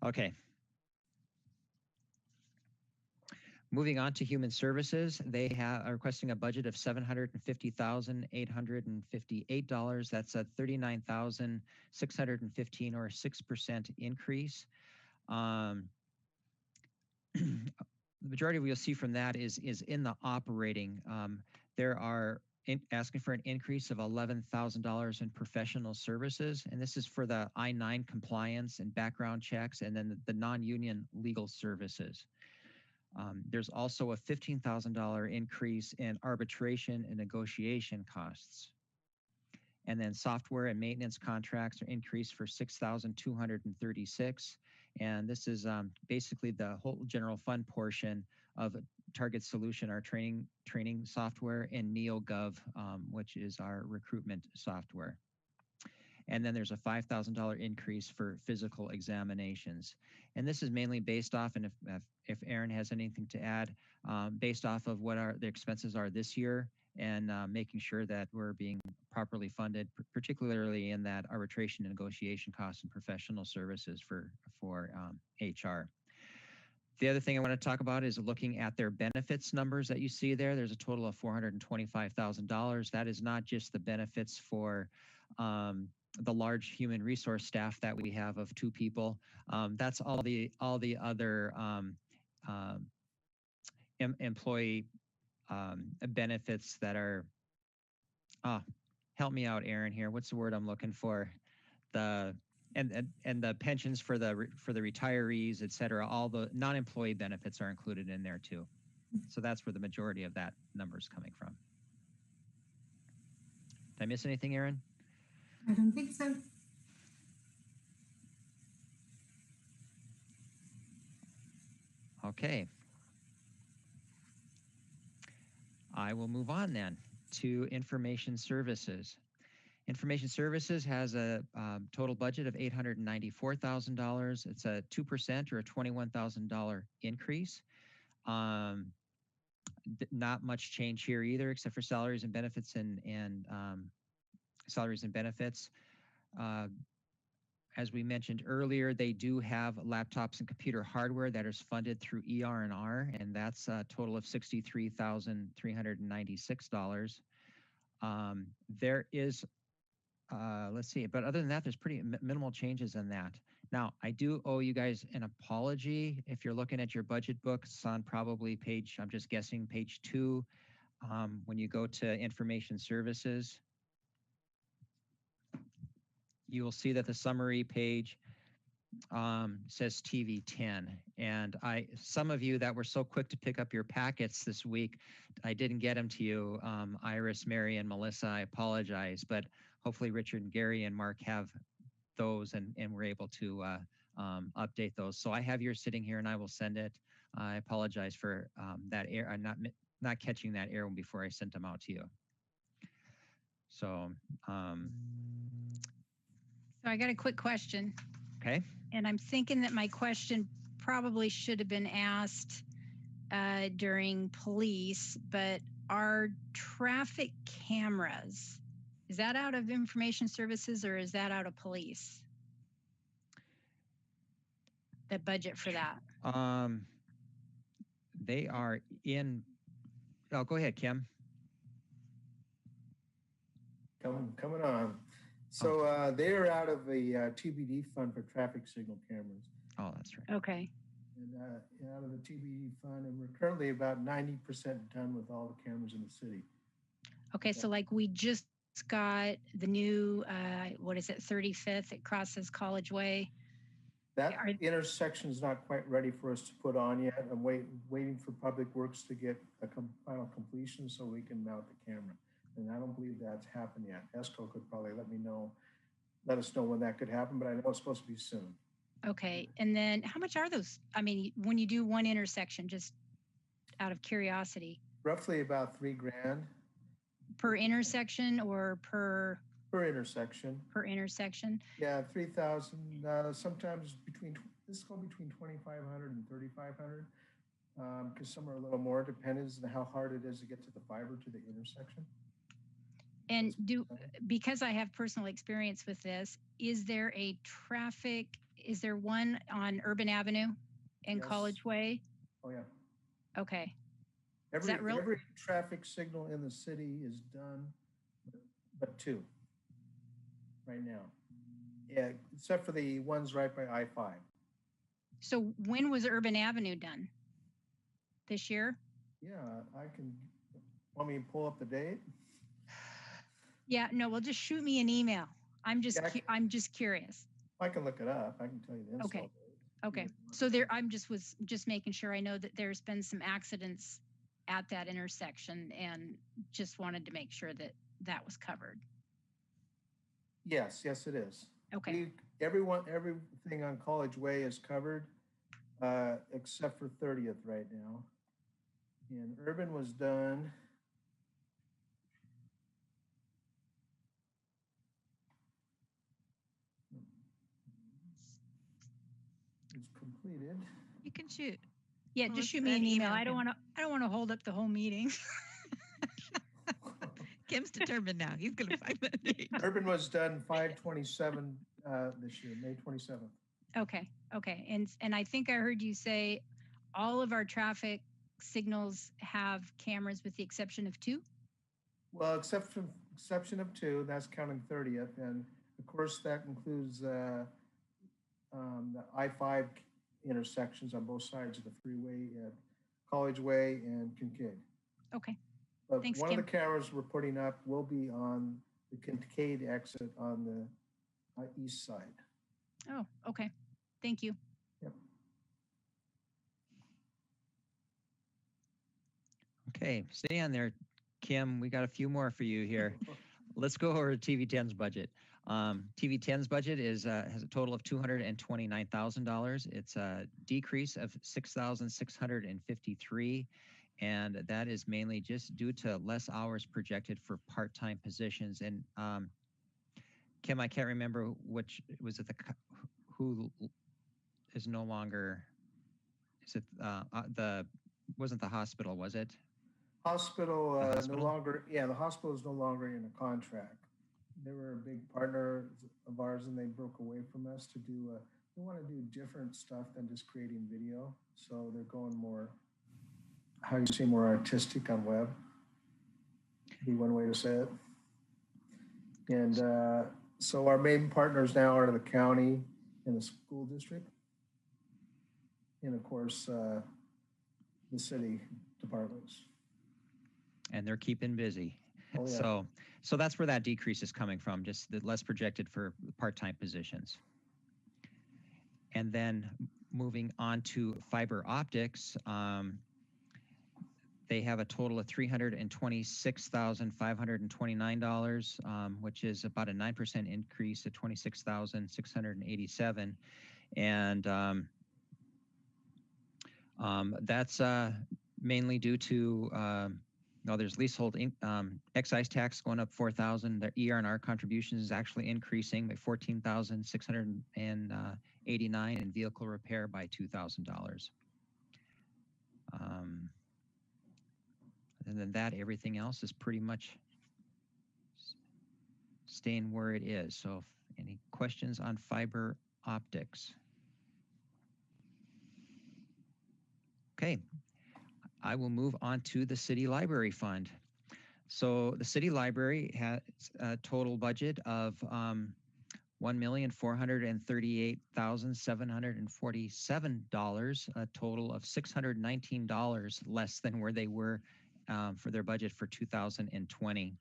Okay. Moving on to Human Services, they are requesting a budget of $750,858. That's a $39,615 or 6% increase. The majority of what you'll see from that is in the operating. There are asking for an increase of $11,000 in professional services, and this is for the I-9 compliance and background checks, and then the non-union legal services. There's also a $15,000 increase in arbitration and negotiation costs. And then software and maintenance contracts are increased for $6,236. And this is basically the whole general fund portion of Target Solution, our training software, and NeoGov, which is our recruitment software. And then there's a $5,000 increase for physical examinations. And this is mainly based off, and if Aaron has anything to add, based off of what the expenses are this year, and making sure that we're being properly funded, particularly in that arbitration and negotiation costs and professional services for HR. The other thing I want to talk about is looking at their benefits numbers that you see there. There's a total of $425,000. That is not just the benefits for the large human resource staff that we have of 2 people. That's all the other employee benefits that are, help me out, Aaron, here. What's the word I'm looking for? And the pensions for the retirees, et cetera. All the non-employee benefits are included in there too. So that's where the majority of that number is coming from. Did I miss anything, Aaron? I don't think so. Okay. I will move on then to information services. Information services has a total budget of $894,000. It's a 2% or a $21,000 increase. Not much change here either, except for salaries and benefits and salaries and benefits. As we mentioned earlier, they do have laptops and computer hardware that is funded through ER&R, and that's a total of $63,396. There is, let's see, but other than that, there's pretty minimal changes in that. Now, I do owe you guys an apology. If you're looking at your budget books on probably page, I'm just guessing page 2, when you go to information services, you will see that the summary page says TV 10. And some of you that were so quick to pick up your packets this week, I didn't get them to you. Iris, Mary, and Melissa, I apologize, but hopefully Richard and Gary and Mark have those and we're able to update those. So I have yours sitting here and I will send it. I apologize for that error. I'm not catching that error before I sent them out to you. So, So I got a quick question. Okay. And I'm thinking that my question probably should have been asked during police, but are traffic cameras, is that out of information services or is that out of police? The budget for that? They are in, oh, go ahead, Kim. Coming on. So they are out of a TBD fund for traffic signal cameras. Oh, that's right. Okay. And out of the TBD fund, and we're currently about 90% done with all the cameras in the city. Okay, so like we just got the new, what is it, 35th, it crosses College Way. That intersection is not quite ready for us to put on yet. I'm waiting for Public Works to get a final completion so we can mount the camera. And I don't believe that's happened yet. ESCO could probably let us know when that could happen, but I know it's supposed to be soon. Okay. And then how much are those? I mean, when you do one intersection, just out of curiosity, Roughly about $3,000 per intersection or per intersection. intersection? Yeah, 3,000. Sometimes this go between 2,500 and 3,500. Because some are a little more, depends on how hard it is to get to the fiber to the intersection. And because I have personal experience with this, is there one on Urban Avenue and Yes. College Way? Oh yeah. Okay. Every traffic signal in the city is done, but 2 right now. Yeah, except for the ones right by I-5. So when was Urban Avenue done? This year? Yeah, want me to pull up the date? Yeah, no, well, just shoot me an email. I'm just curious. I can look it up. I can tell you the install date. Okay. So was just making sure. I know that there's been some accidents at that intersection and just wanted to make sure that that was covered. Yes, it is. Okay. Everything on College Way is covered, except for 30th right now. And Urban was done. It's completed. You can shoot. Yeah, just shoot me an email. I don't want to hold up the whole meeting. Kim's determined now. He's going to find that date. Urban was done 5/27 this year, May 27th. Okay. And I think I heard you say all of our traffic signals have cameras with the exception of 2? Well, exception of 2, that's counting 30th. And of course, that includes the I-5 intersections on both sides of the freeway at College Way and Kincaid. Okay. But Thanks, one Kim. of the cameras we're putting up will be on the Kincaid exit on the east side. Oh, okay. Thank you. Yep. Okay, stay on there, Kim. We got a few more for you here. Let's go over to TV10's budget. TV10's budget has a total of $229,000. It's a decrease of $6,653, and that is mainly just due to less hours projected for part-time positions. And Kim, I can't remember which was it. Who is no longer? Is it wasn't the hospital? Was it? Hospital, no longer. Yeah, the hospital is no longer in a contract. They were a big partner of ours, and they broke away from us to do. They want to do different stuff than just creating video, so they're going more. How you say more artistic on web? Be one way to say it. And so our main partners now are the county and the school district, and of course the city departments. And they're keeping busy. Oh, yeah. So that's where that decrease is coming from, just the less projected for part-time positions. And then moving on to fiber optics, they have a total of $326,529, which is about a 9% increase to $26,687. And that's mainly due to there's leasehold excise tax going up $4,000. The ER&R contributions is actually increasing by $14,689, and vehicle repair by $2,000. And then that, everything else is pretty much staying where it is. So, any questions on fiber optics? Okay. I will move on to the City Library Fund. So the City Library has a total budget of $1,438,747, a total of $619 less than where they were for their budget for 2020.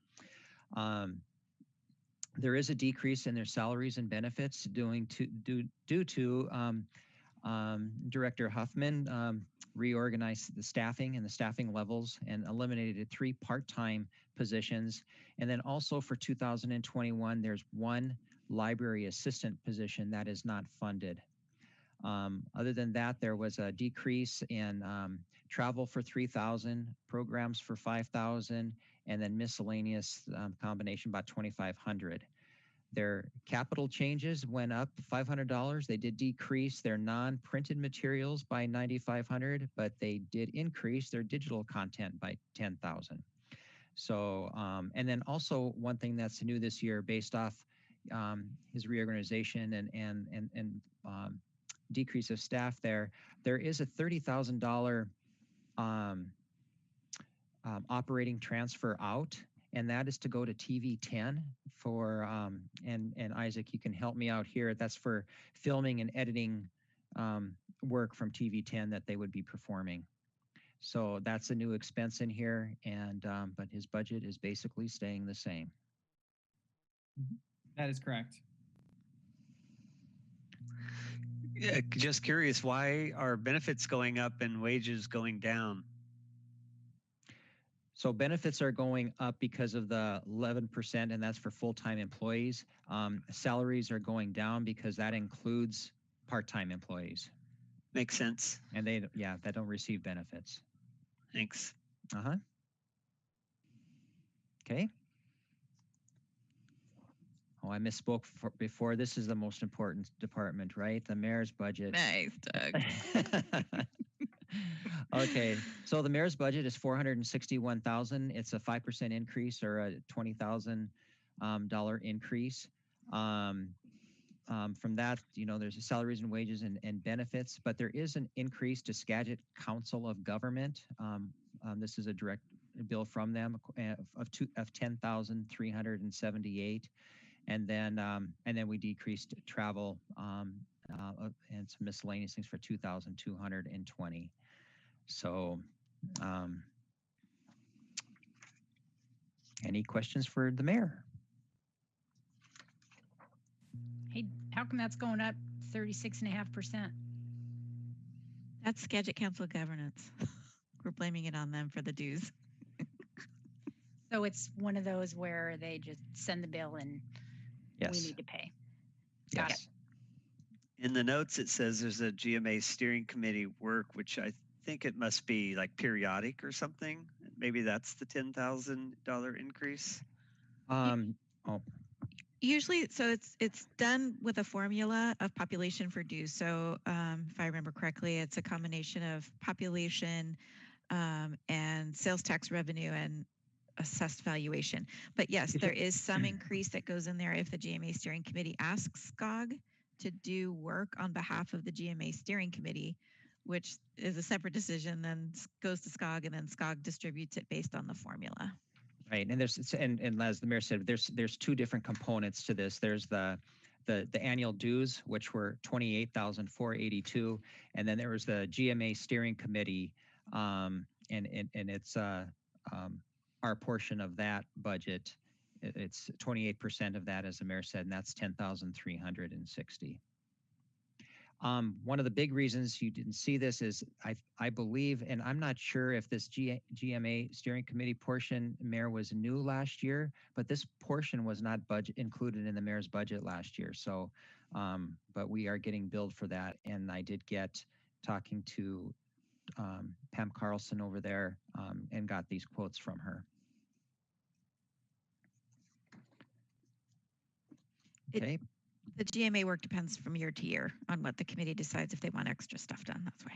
There is a decrease in their salaries and benefits due to Director Huffman reorganized the staffing and the staffing levels and eliminated 3 part-time positions. And then also for 2021, there's 1 library assistant position that is not funded. Other than that, there was a decrease in travel for 3,000, programs for 5,000, and then miscellaneous combination about 2,500. Their capital changes went up $500. They did decrease their non-printed materials by 9,500, but they did increase their digital content by 10,000. So, and then also one thing that's new this year, based off his reorganization and decrease of staff there is a $30,000 operating transfer out, and that is to go to TV10 for, and Isaac, you can help me out here. That's for filming and editing work from TV10 that they would be performing. So that's a new expense in here, and but his budget is basically staying the same. That is correct. Yeah, just curious, why are benefits going up and wages going down? So benefits are going up because of the 11%, and that's for full-time employees. Salaries are going down because that includes part-time employees. Makes sense. And they, yeah, that don't receive benefits. Thanks. Uh-huh. Okay. Oh, I misspoke before. This is the most important department, right? The mayor's budget. Nice, Doug. Okay, so the mayor's budget is $461,000. It's a 5% increase or a $20,000 increase. From that, you know, there's salaries and wages and benefits, but there is an increase to Skagit Council of Government. This is a direct bill from them of $10,378, and then we decreased travel and some miscellaneous things for $2,220. So, any questions for the mayor? Hey, how come that's going up 36.5%? That's Skagit Council governance. We're blaming it on them for the dues. So it's one of those where they just send the bill and we need to pay. Got it. In the notes, it says there's a GMA steering committee work, which I think it must be like periodic or something. Maybe that's the $10,000 increase. Usually, so it's done with a formula of population for dues. So if I remember correctly, it's a combination of population and sales tax revenue and assessed valuation. But yes, there is some increase that goes in there if the GMA steering committee asks SCOG to do work on behalf of the GMA steering committee, which is a separate decision, then goes to SCOG, and then SCOG distributes it based on the formula. Right, and there's and as the mayor said, there's two different components to this. There's the annual dues, which were $28,482, and then there was the GMA steering committee, and it's our portion of that budget. It's 28% of that, as the mayor said, and that's $10,360. One of the big reasons you didn't see this is I believe, and I'm not sure if this GMA steering committee portion, mayor, was new last year, but this portion was not included in the mayor's budget last year. So, but we are getting billed for that, and I did get talking to Pam Carlson over there and got these quotes from her. Okay. The GMA work depends from year to year on what the committee decides if they want extra stuff done. That's why.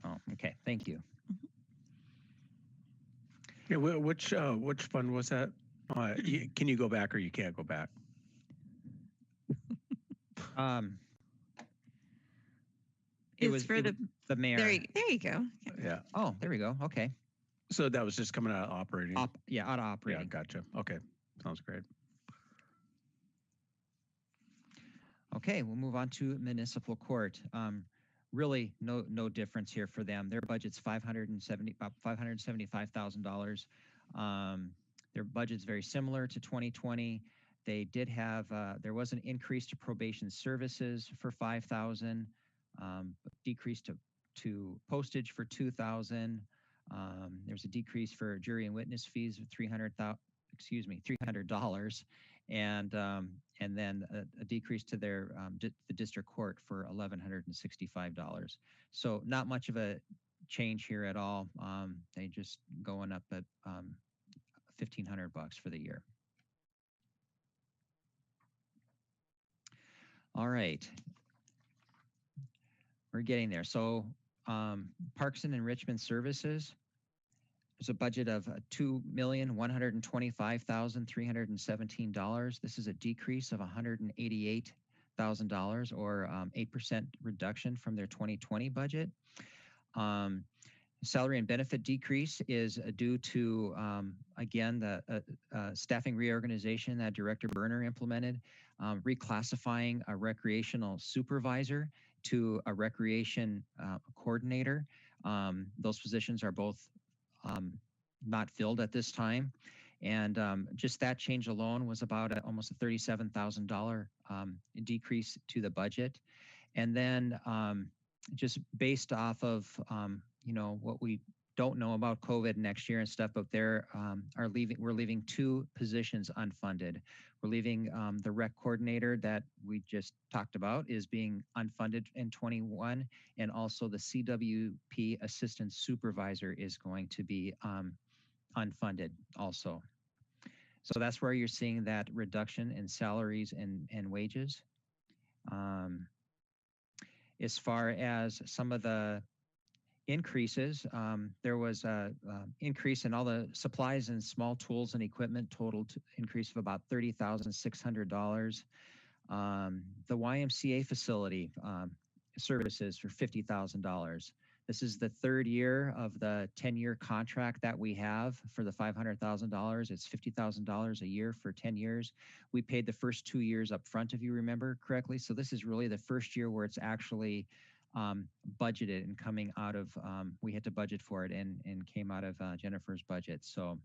Oh, okay. Thank you. Yeah, which fund was that? Can you go back or you can't go back? It was for the mayor. There you go. Yeah. Oh, there we go. Okay. So that was just coming out of operating. Yeah, out of operating. Yeah, gotcha. Okay, sounds great. Okay, we'll move on to municipal court. Really, no difference here for them. Their budget's about $575,000. Their budget's very similar to 2020. They did have there was an increase to probation services for $5,000, decrease to postage for $2,000. There's a decrease for jury and witness fees of $300. and then a decrease to their the district court for $1,165. So not much of a change here at all. They just going up at $1,500 for the year. All right, we're getting there. So Parks and Enrichment Services, there's a budget of $2,125,317. This is a decrease of $188,000 or 8% reduction from their 2020 budget. Salary and benefit decrease is due to, again, the staffing reorganization that Director Berner implemented, reclassifying a recreational supervisor to a recreation coordinator. Those positions are both not filled at this time. And just that change alone was about almost a $37,000 decrease to the budget. And then just based off of, what we don't know about COVID next year and stuff, but we're leaving 2 positions unfunded. We're leaving the rec coordinator that we just talked about is being unfunded in 21, and also the CWP assistant supervisor is going to be unfunded also. So that's where you're seeing that reduction in salaries and wages. As far as some of the increases, there was an increase in all the supplies and small tools and equipment, total increase of about $30,600. The YMCA facility services for $50,000. This is the 3rd year of the 10-year contract that we have for the $500,000. It's $50,000 a year for 10 years. We paid the first 2 years up front, if you remember correctly. So this is really the first year where it's actually budgeted and coming out of, we had to budget for it and came out of Jennifer's budget. So,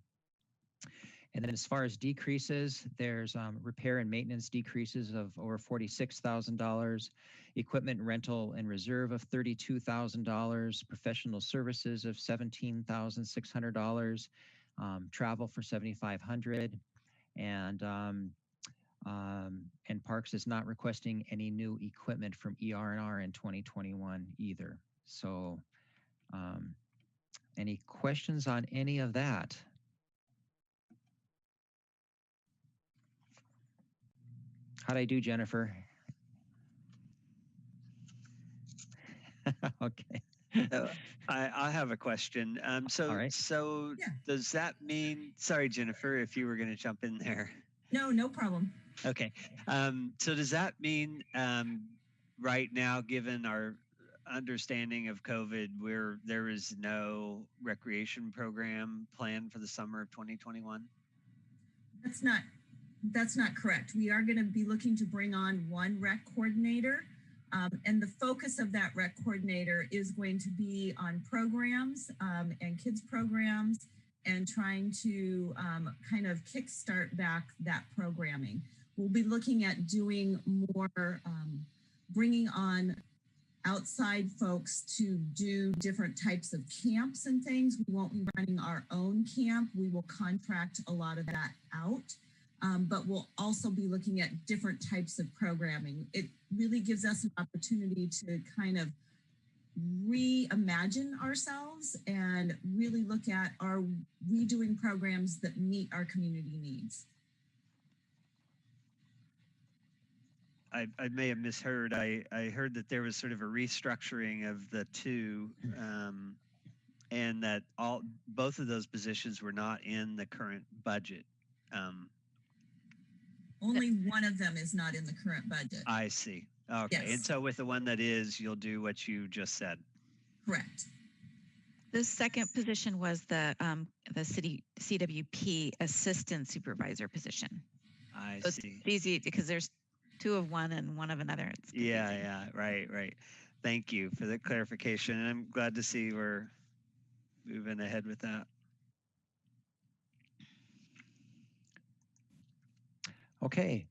and then as far as decreases, there's repair and maintenance decreases of over $46,000, equipment rental and reserve of $32,000, professional services of $17,600, travel for $7,500, and Parks is not requesting any new equipment from ER&R in 2021 either. So any questions on any of that? How'd I do, Jennifer? Okay. I have a question. So does that mean, sorry, Jennifer, if you were going to jump in there. No problem. Okay. So does that mean right now, given our understanding of COVID, where there is no recreation program planned for the summer of 2021? That's not correct. We are going to be looking to bring on 1 rec coordinator. And the focus of that rec coordinator is going to be on programs and kids programs and trying to kind of kickstart back that programming. We'll be looking at doing more, bringing on outside folks to do different types of camps and things. We won't be running our own camp. We will contract a lot of that out. But we'll also be looking at different types of programming. It really gives us an opportunity to kind of reimagine ourselves and really look at, are we doing programs that meet our community needs? I may have misheard. I heard that there was sort of a restructuring of the 2 and that both of those positions were not in the current budget. Only one of them is not in the current budget. I see. Okay. Yes. And so with the one that is, you'll do what you just said. Correct. The second position was the city CWP assistant supervisor position. I see. It's easy because there's 2 of one and 1 of another. It's yeah. Right. Thank you for the clarification. And I'm glad to see we're moving ahead with that. Okay.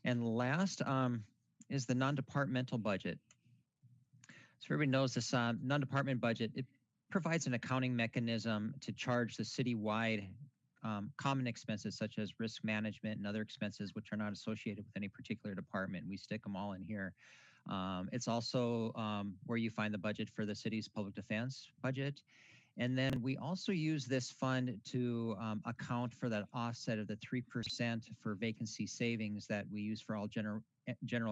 And last is the non-departmental budget. So everybody knows this non-department budget, it provides an accounting mechanism to charge the citywide common expenses such as risk management and other expenses which are not associated with any particular department. We stick them all in here. It's also where you find the budget for the city's public defense budget. And then we also use this fund to account for that offset of the 3% for vacancy savings that we use for all general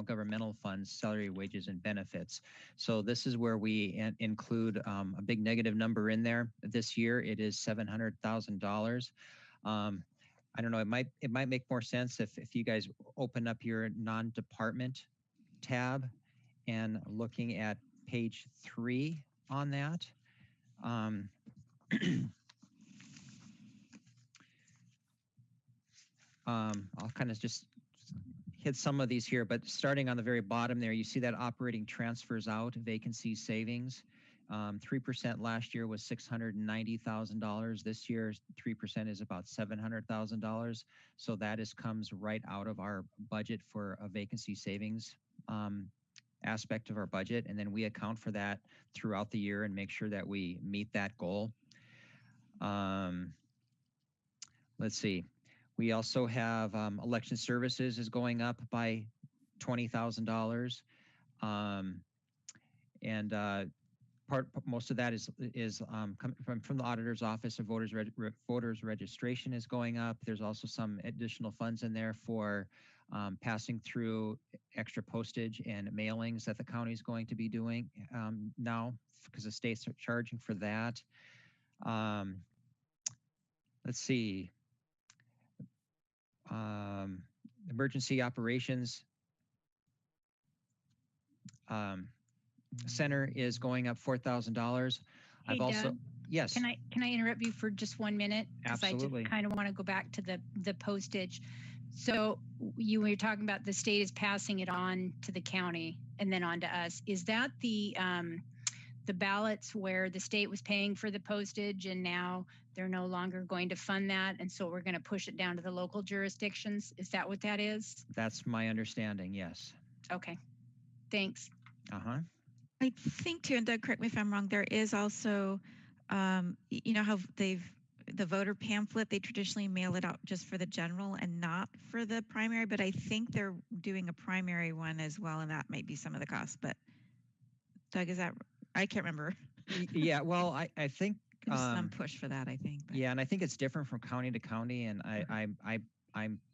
governmental funds, salary, wages, and benefits. So this is where we include a big negative number in there. This year, it is $700,000. I don't know, it might make more sense if you guys open up your non-department tab and looking at page 3 on that. I'll kind of just hit some of these here, but starting on the very bottom there, you see that operating transfers out, vacancy savings. 3% last year was $690,000. This year, 3% is about $700,000. So that comes right out of our budget for a vacancy savings aspect of our budget. And then we account for that throughout the year and make sure that we meet that goal. Let's see. We also have election services is going up by $20,000. Most of that is coming from the auditor's office. Of voters registration is going up. There's also some additional funds in there for passing through extra postage and mailings that the county is going to be doing now because the states are charging for that. Let's see. Emergency operations center is going up $4,000. Hey, I've also Doug, yes. Can I interrupt you for just 1 minute? Absolutely. I kind of want to go back to the postage. So you were talking about the state is passing it on to the county and then on to us. Is that the ballots where the state was paying for the postage and now they're no longer going to fund that, and so we're going to push it down to the local jurisdictions? Is that what that is? That's my understanding, yes. Okay, thanks. I think too, and Doug, correct me if I'm wrong, there is also, you know how the voter pamphlet, they traditionally mail it out just for the general and not for the primary, but I think they're doing a primary one as well, and that might be some of the cost. But Doug, is that, I can't remember. Yeah, well, I think there's some push for that, I think. But. Yeah, and I think it's different from county to county, and I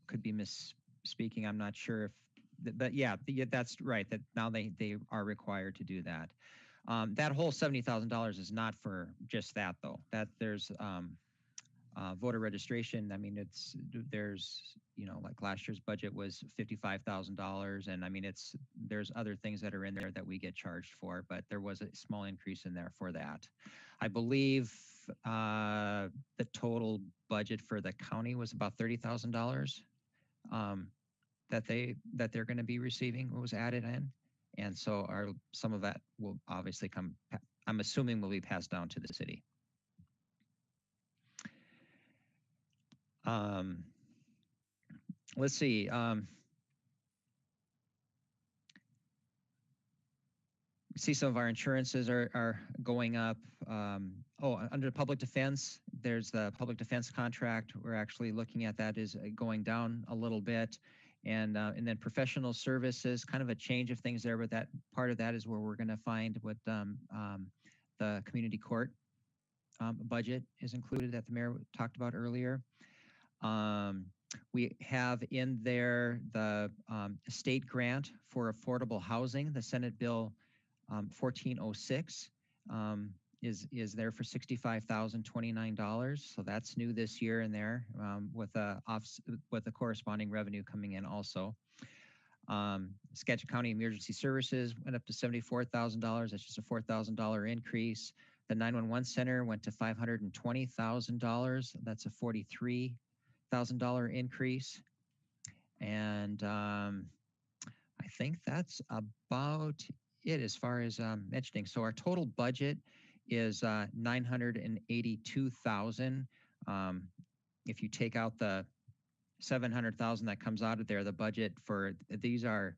could be misspeaking. I'm not sure if, but yeah, that's right. That now they are required to do that. That whole $70,000 is not for just that though. That there's voter registration. I mean, there's like last year's budget was $55,000, and I mean there's other things that are in there that we get charged for, but there was a small increase in there for that. I believe the total budget for the county was about $30,000 that they're going to be receiving was added in, and so some of that will obviously come. I'm assuming will be passed down to the city. Let's see. See some of our insurances are going up. Under public defense, there's the public defense contract. We're actually looking at that is going down a little bit. And then professional services, kind of a change of things there, but that part of that is where we're going to find what the community court budget is included that the mayor talked about earlier. We have in there the state grant for affordable housing. The Senate Bill 1406 is there for $65,029. So that's new this year in there with the corresponding revenue coming in also. Skagit County Emergency Services went up to $74,000. That's just a $4,000 increase. The 911 Center went to $520,000. That's a $43,000 increase. And I think that's about it as far as mentioning. So our total budget is $982,000. If you take out the $700,000 that comes out of there, the budget for these are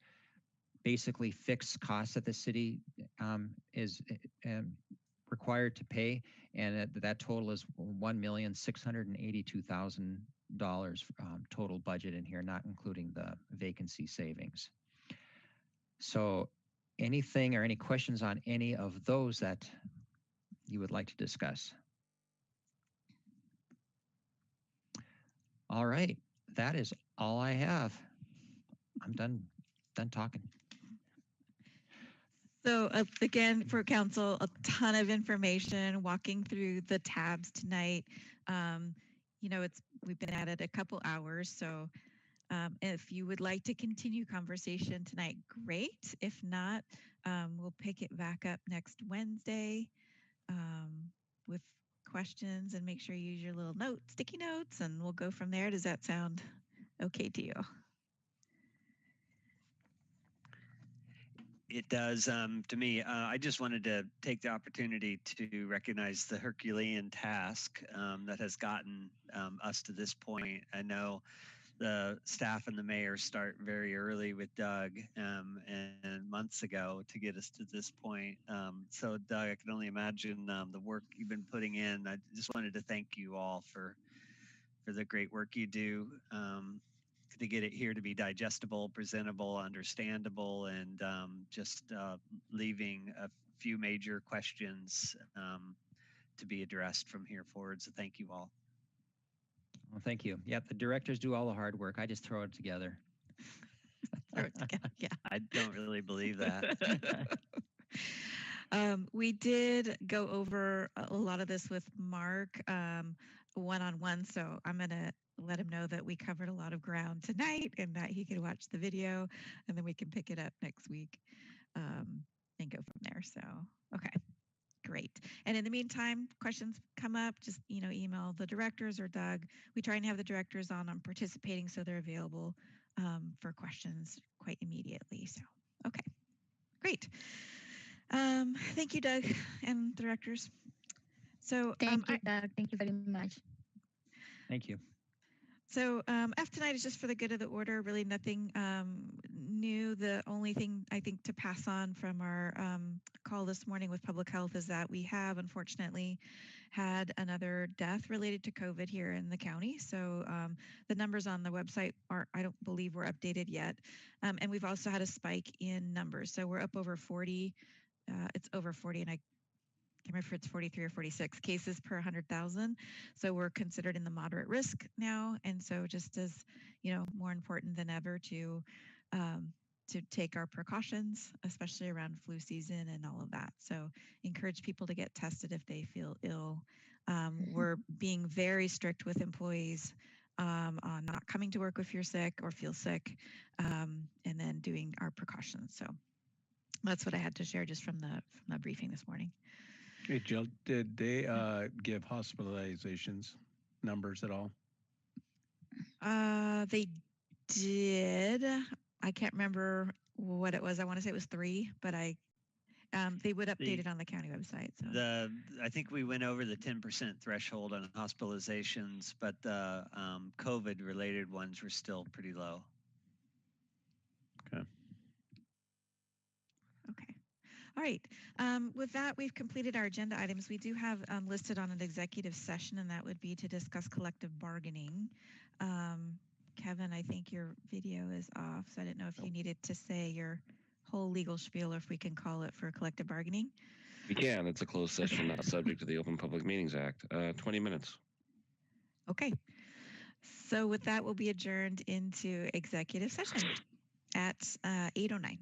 basically fixed costs that the city is required to pay, and that total is $1,682,000 total budget in here, not including the vacancy savings. So anything or any questions on any of those that you would like to discuss? All right, that is all I have. I'm done talking. So again, for council, a ton of information walking through the tabs tonight. You know, we've been at it a couple hours, so if you would like to continue conversation tonight, great. If not, we'll pick it back up next Wednesday with questions, and make sure you use your little sticky notes, and we'll go from there. Does that sound okay to you? It does to me. I just wanted to take the opportunity to recognize the Herculean task that has gotten us to this point. I know the staff and the mayor start very early with Doug and months ago to get us to this point. So Doug, I can only imagine the work you've been putting in. I just wanted to thank you all for the great work you do. To get it here to be digestible, presentable, understandable, and just leaving a few major questions to be addressed from here forward. So thank you all. Well, thank you. Yep, the directors do all the hard work. I just throw it together. Throw it together, yeah. I don't really believe that. We did go over a lot of this with Mark one-on-one, so I'm going to let him know that we covered a lot of ground tonight and that he can watch the video, and then we can pick it up next week and go from there. So, okay, great. And in the meantime, questions come up, just email the directors or Doug. We try and have the directors on participating, so they're available for questions quite immediately. So, okay, great. Thank you, Doug and directors. So thank you, Doug. Thank you very much. Thank you. So F tonight is just for the good of the order, really nothing new. The only thing I think to pass on from our call this morning with public health is that we have unfortunately had another death related to COVID here in the county. So the numbers on the website I don't believe were updated yet. And we've also had a spike in numbers. So we're up over 40, it's over 40, and I can't remember if it's 43 or 46 cases per 100,000. So we're considered in the moderate risk now. And so just as, more important than ever to take our precautions, especially around flu season and all of that. So encourage people to get tested if they feel ill. We're being very strict with employees on not coming to work if you're sick or feel sick, and then doing our precautions. So that's what I had to share just from the briefing this morning. Hey, Jill, did they give hospitalizations numbers at all? They did. I can't remember what it was. I want to say it was 3, but they would update it on the county website. So. I think we went over the 10% threshold on hospitalizations, but the COVID-related ones were still pretty low. Okay. Okay. All right. With that, we've completed our agenda items. We do have listed on an executive session, and that would be to discuss collective bargaining. Kevin, I think your video is off, so I didn't know if you needed to say your whole legal spiel or if we can call it for collective bargaining. We can. It's a closed session, not subject to the Open Public Meetings Act. 20 minutes. Okay. So with that, we'll be adjourned into executive session at 8:09.